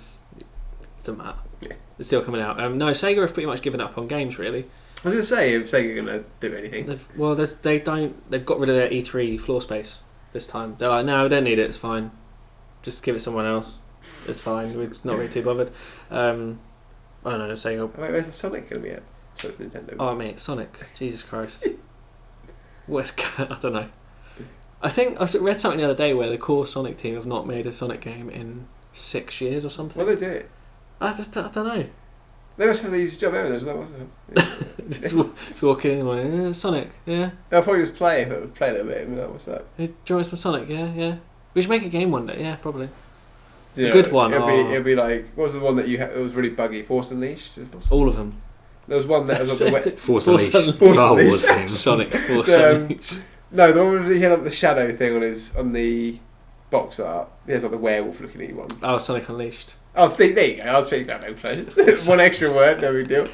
A: doesn't matter.
B: Yeah.
A: It's still coming out. No, Sega have pretty much given up on games, really.
B: I was going to say, if Sega gonna do anything.
A: They've got rid of their E3 floor space this time. They're like, no, we don't need it. It's fine. Just give it someone else. It's fine. We're not really too bothered. I don't know. Sega.
B: Oh, wait, where's the Sonic going to be at? So it's Nintendo.
A: Oh mate, Sonic. Jesus Christ. I don't know. I think I read something the other day where the core Sonic team have not made a Sonic game in 6 years or something.
B: What do they do?
A: I don't know.
B: They must have these job areas. That was
A: Just walk in and like, Sonic, yeah.
B: They'll probably just play a little bit and be like, what's up?
A: Hey, do you want some Sonic? Yeah. We should make a game one day. Yeah, probably.
B: You
A: A good one.
B: It'll be like, what was the one that you had? It was really buggy. Force Unleashed.
A: All of them.
B: There was one that was on the wet.
C: Force
A: Force
C: Unleashed.
A: Unleashed.
C: Star
B: Force
C: Wars
B: Unleashed.
C: game.
A: Sonic Force Unleashed.
B: No, the one where he had like the shadow thing on the box art. He has like the werewolf looking at you one.
A: Oh, Sonic Unleashed.
B: Oh, there you go. I'll speak about no pleasure. One extra word, no big deal.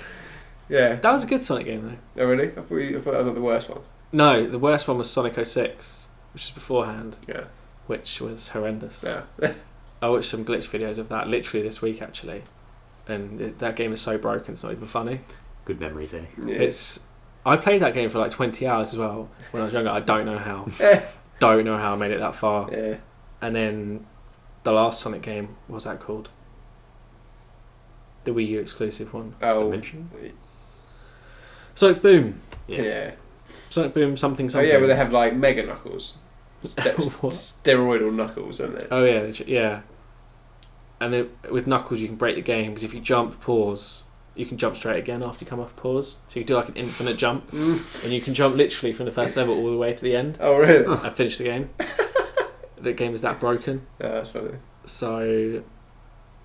B: Yeah.
A: That was a good Sonic game though.
B: Oh really? I thought that was the worst one.
A: No, the worst one was Sonic 06, which was beforehand,
B: Yeah.
A: which was horrendous.
B: Yeah.
A: I watched some glitch videos of that literally this week actually, and that game is so broken it's not even funny.
C: Good memories, eh?
B: Yes.
A: I played that game for like 20 hours as well when I was younger. I don't know how.
B: Yeah.
A: Don't know how I made it that far.
B: Yeah.
A: And then the last Sonic game, what was that called? The Wii U exclusive one.
B: Oh.
C: Dimension?
A: Sonic Boom.
B: Yeah.
A: Sonic Boom something
B: Oh
A: something.
B: yeah, where they have like mega knuckles.
A: What?
B: Steroidal knuckles, don't they?
A: Oh yeah. And with Knuckles you can break the game because if you jump, pause, you can jump straight again after you come off pause. So you can do like an infinite jump, and you can jump literally from the first level all the way to the end
B: Oh really?
A: and finish the game. The game is that broken.
B: Yeah, that's funny.
A: So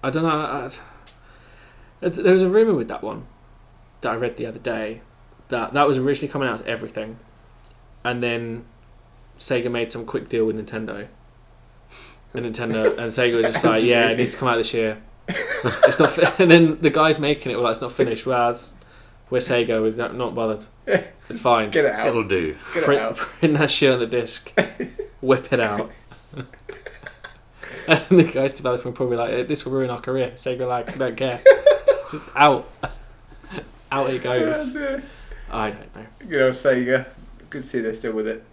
A: I don't know. There was a rumor with that one that I read the other day that was originally coming out to everything, and then Sega made some quick deal with Nintendo. And Sega were just like, yeah, it needs to come out this year. It's not, and then the guys making it were like, it's not finished. Whereas we're Sega, we're not bothered. It's fine.
B: Get it out.
C: It'll do.
B: Get it out.
A: Print that shit on the disc, whip it out. And the guys developing probably like, this will ruin our career. Sega like, don't care. Just out it goes. I don't know.
B: You know, Sega. Good to see they're still with it.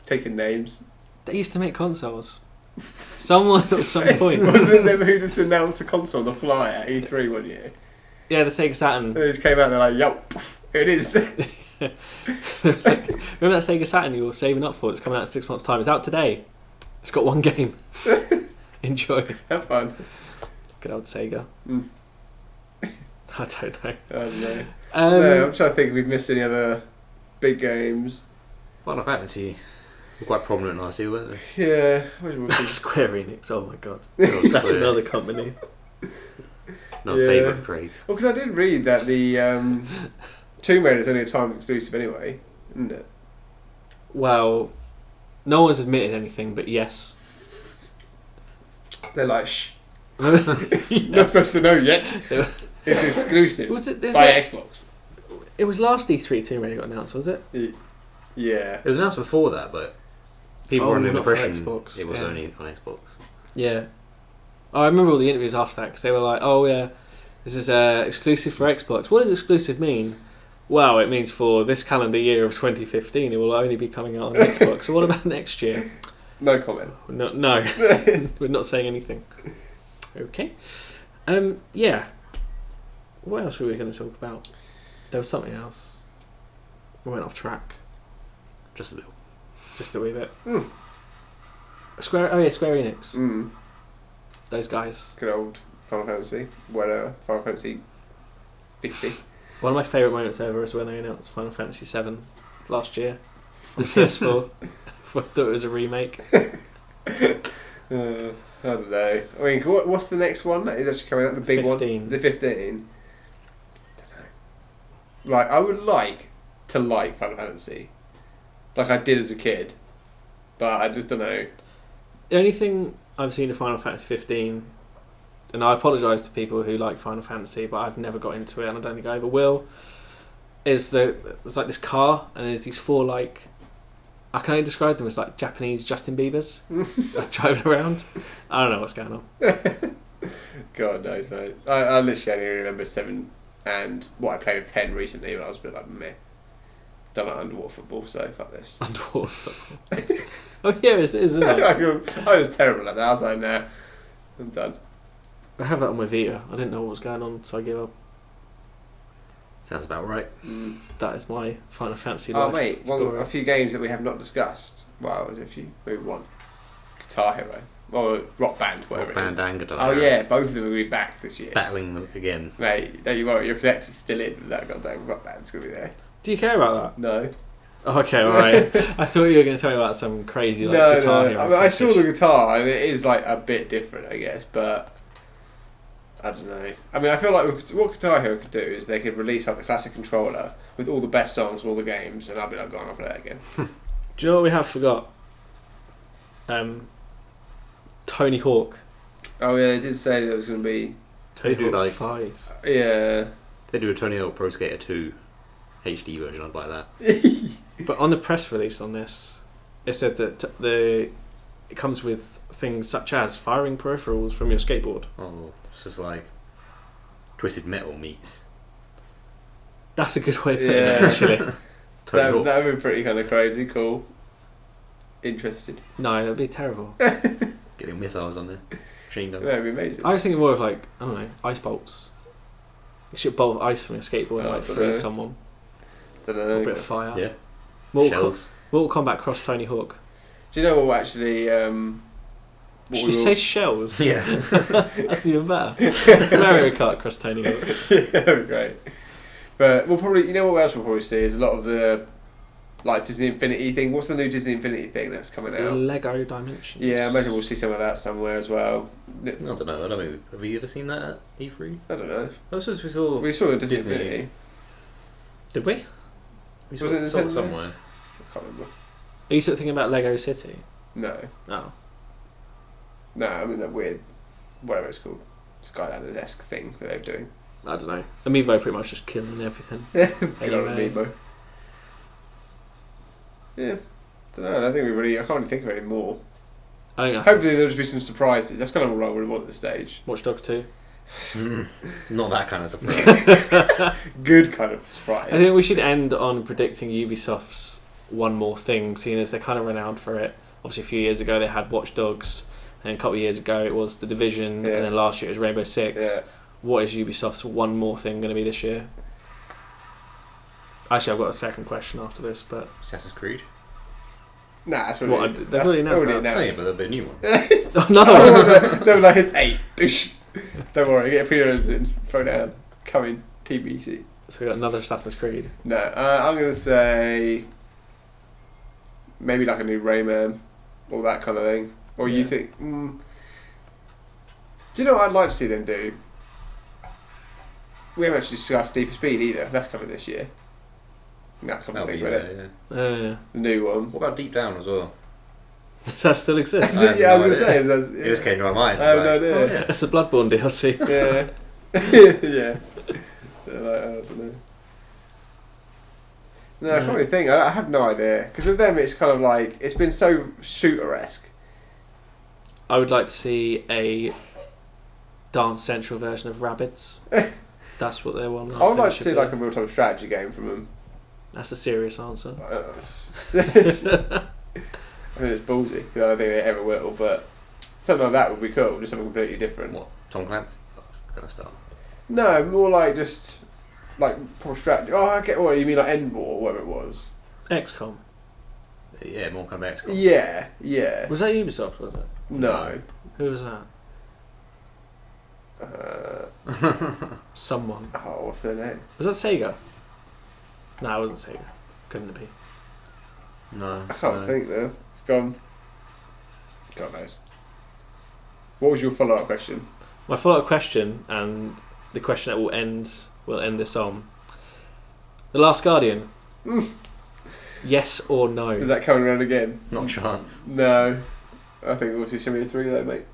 B: Taking names.
A: They used to make consoles. Someone at some point.
B: Wasn't it them who just announced the console on the fly at E3 one year?
A: Yeah, the Sega Saturn.
B: And they just came out and they're like, yo, here it is.
A: Remember that Sega Saturn you were saving up for? It's coming out in 6 months' time. It's out today. It's got one game. Enjoy.
B: Have fun.
A: Good old Sega.
B: Mm.
A: I don't know.
B: I don't know. No, I'm trying to think if we've missed any other big games.
C: Final Fantasy Were quite prominent last year, weren't they?
B: Yeah. We'll see.
A: Square Enix. Oh my god,
C: God,
A: that's
C: Square.
A: another company.
C: Not
B: Yeah.
C: favourite Craig.
B: Well, because I did read that the Tomb Raider is only a time exclusive anyway, isn't it?
A: Well, no one's admitted anything, but yes.
B: They're like, shh.
A: Yeah.
B: Not supposed to know yet.
A: Yeah.
B: It's exclusive
A: Was it?
B: by Xbox.
A: It was last E3 Tomb Raider got announced, was it?
B: Yeah.
C: It was announced before that, but people
A: Oh,
C: were under the
A: not for
C: impression
A: Xbox,
C: it was
A: yeah.
C: only on Xbox.
A: Yeah. Oh, I remember all the interviews after that because they were like, "Oh yeah, this is exclusive for Xbox." What does exclusive mean? Well, it means for this calendar year of 2015, it will only be coming out on Xbox. So what about next year?
B: No comment.
A: No, we're not saying anything. Okay. Yeah. What else were we going to talk about? There was something else. We went off track
C: Just a little.
A: just a wee bit.
B: Mm.
A: Square Enix.
B: Mm.
A: Those guys.
B: Good old Final Fantasy. Whatever. Final Fantasy 50.
A: One of my favourite moments ever is when they announced Final Fantasy VII last year on PS4. I thought it was a remake.
B: I don't know. I mean, what's the next one that is actually coming out? The big
A: 15.
B: one? The 15? Like, I would like to like Final Fantasy. Like I did as a kid. But I just don't know.
A: The only thing I've seen of Final Fantasy 15, and I apologise to people who like Final Fantasy, but I've never got into it and I don't think I ever will, is there's like this car and there's these four like, I can only describe them as like Japanese Justin Biebers like, driving around. I don't know what's going on.
B: God knows, mate. I literally only remember 7 and what I played of 10 recently, but I was a bit like, meh. Done like underwater football, so fuck this.
A: Underwater football. Oh yeah, it is, isn't it?
B: I was terrible at that. I was like, nah, I'm done.
A: I have that on my Vita. I didn't know what was going on, so I gave up.
C: Sounds about right.
B: Mm.
A: That is my Final Fantasy
B: Oh,
A: life
B: mate,
A: story.
B: a few games that we have not discussed. Well, a few. Maybe one. Guitar Hero. Or Rock Band, whatever
C: Rock
B: it is.
C: Band and Guitar
B: Oh,
C: Hero.
B: yeah, both of them will be back this year.
C: Battling them again.
B: Mate, don't you worry, your Connected's still in. That goddamn Rock Band's going to be there.
A: Do you care about
B: No.
A: that? Oh, okay, alright. I thought you were going to tell me about some crazy like,
B: No.
A: Guitar Hero
B: I mean, I saw the
A: fetish.
B: guitar, and it is like a bit different, I guess, but I don't know. I mean, I feel like what Guitar Hero could do is they could release like the classic controller with all the best songs of all the games, and I'll be like, go on, I'll play that again.
A: Do you know what we have forgot? Tony Hawk.
B: Oh yeah, they did say there was going to be.
A: Tony
C: They do,
A: Hawk
C: like-
A: 5.
B: Yeah.
C: They do a Tony Hawk Pro Skater 2 HD version, I'd buy that.
A: But on the press release on this, it said that it comes with things such as firing peripherals from your skateboard.
C: Oh, it's just like Twisted Metal meets
A: That's a good way to put
B: Yeah.
A: it, actually.
C: Tony Hawk.
B: That would be pretty kind of crazy. Cool. Interested.
A: No, that'd be terrible.
C: Getting missiles on there. Machine guns.
B: That'd be amazing.
A: I was thinking more of like, I don't know, ice bolts. You shoot a bolt of ice from your skateboard and
B: Oh,
A: like
B: I don't
A: freeze
B: know.
A: someone.
B: don't
A: Or
B: know.
A: a bit of fire.
C: Yeah.
A: Mortal
C: Shells.
A: Kombat cross Tony Hawk.
B: Do you know what actually? What
A: Should
B: we
A: you
B: all-
A: say shells?
C: Yeah.
A: That's even better. Mario Kart cross Tony Hawk.
B: Yeah, that'd be great. But we'll probably, you know what else we'll probably see is a lot of the like Disney Infinity thing. What's the new Disney Infinity thing that's coming out?
A: Lego Dimensions.
B: Yeah, I imagine we'll see some of that somewhere as well.
C: I don't know. I don't know. Have you ever seen that at E3?
B: I don't know.
C: I suppose we saw.
B: We saw the Disney,
C: Disney.
B: Infinity.
A: Did we?
C: We
B: Was
C: saw,
B: it
C: saw it
B: Nintendo?
C: somewhere.
B: I can't remember.
A: Are you still thinking about Lego City?
B: No,
A: Oh.
B: no. I mean that weird, whatever it's called, Skylanders-esque thing that they're doing.
A: I don't know. Amiibo pretty much just killing everything.
B: Get on
A: Anyway.
B: Amiibo. Yeah, don't know. I don't think we really. I can't really think of any more.
A: I think that's
B: Hopefully there'll just be some surprises. That's kind of all I would want at this stage.
A: Watch Dogs 2.
C: Not that kind of surprise.
B: Good kind of surprise.
A: I think we should end on predicting Ubisoft's one more thing, seeing as they're kind of renowned for it. Obviously, a few years ago they had Watch Dogs, and a couple of years ago it was The Division,
B: Yeah.
A: and then last year it was Rainbow Six.
B: Yeah.
A: What is Ubisoft's one more thing going to be this year? Actually, I've got a second question after this, but
C: Assassin's Creed.
B: Nah, that's
A: What,
B: already,
A: they've
B: that's
A: already announced
B: already
A: that?
C: Oh, yeah,
B: announced.
C: but there'll be a new one.
A: another one.
B: Oh, no, like it's 8. Don't worry, get pre-orders in. Throw down. Coming. TBC.
A: So we got another Assassin's Creed.
B: No, I'm going to say... maybe like a new Rayman, or that kind of thing. Or you
A: Yeah.
B: think, do you know what I'd like to see them do? We haven't actually discussed Need for Speed either. That's coming this year. No, I can't
C: That'll
B: think
C: be
B: about it.
C: there,
A: Yeah.
B: The new one.
C: What about Deep Down as well?
A: Does that still exist?
C: I have
B: Yeah, I
C: no
B: was going to say.
C: idea.
B: That's,
C: It just came to my mind.
B: I have no
C: It's like,
B: idea.
A: It's the Bloodborne DLC.
B: Yeah. Yeah. They're like, I don't know. No, I can't really think. I have no idea. Because with them, it's kind of like, it's been so shooter-esque.
A: I would like to see a Dance Central version of Rabbids. That's what they want.
B: I would like to see like a real-time strategy game from them.
A: That's a serious answer.
B: I don't know. I mean, it's ballsy, because I don't think they ever will, but something like that would be cool, just something completely different.
C: What? Tom Clancy kind of style.
B: No, more like just, like, proper strategy. Oh, I get what you mean, like End War, or whatever it was.
A: XCOM.
C: Yeah, more kind of XCOM.
B: Yeah, yeah.
A: Was that Ubisoft, was it?
B: No.
A: Who was that? Someone.
B: Oh, what's their name?
A: Was that Sega? No, it wasn't Sega. Couldn't it be?
C: No.
B: I can't
C: no.
B: think though. It's gone. God knows. What was your follow-up question?
A: My follow-up question, and the question that will end this on. The Last Guardian. Yes or no?
B: Is that coming around again?
C: Not a chance.
B: No. I think we'll see Shimmy 3 though, mate.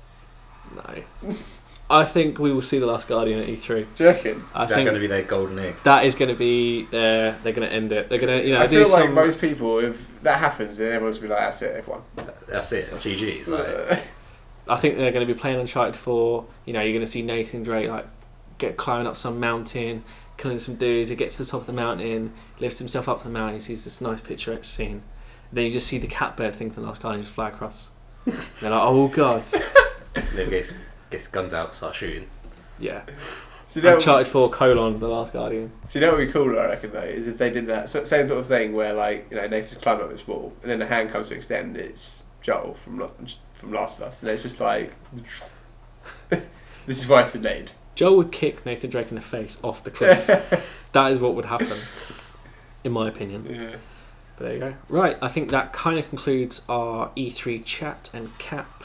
A: No. I think we will see The Last Guardian at E3.
B: Do you reckon?
A: I
C: Is that
A: think
C: going to be their golden egg?
A: that is going to be their. They're going to end it. They're going to,
B: I
A: do
B: feel like
A: some.
B: most people, if that happens, then everyone's going to be like, that's it, everyone.
C: That's it. It's GG. It's like,
A: I think they're going to be playing Uncharted 4. You're going to see Nathan Drake climbing up some mountain, killing some dudes. He gets to the top of the mountain, lifts himself up the mountain. He sees this nice picturesque scene. Then you just see the catbird thing from The Last Guardian just fly across. They're like, oh god.
C: then gets guns out, start shooting.
A: Yeah.
B: So you know,
A: Uncharted 4 : The Last Guardian.
B: so you know what would be cool, I reckon, though, is if they did that same sort of thing where, like, Nathan's climbing up this wall, and then the hand comes to extend, it's Joel from Last of Us, and it's just like, this is why it's delayed.
A: Joel would kick Nathan Drake in the face off the cliff. That is what would happen, in my opinion.
B: Yeah.
A: But there you go. Right, I think that kind of concludes our E3 chat and cap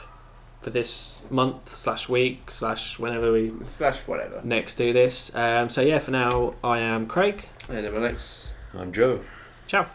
A: for this month / week / whenever we
B: / whatever.
A: next do this. So yeah, for now, I am Craig.
B: And then my next.
C: I'm Joe.
A: Ciao.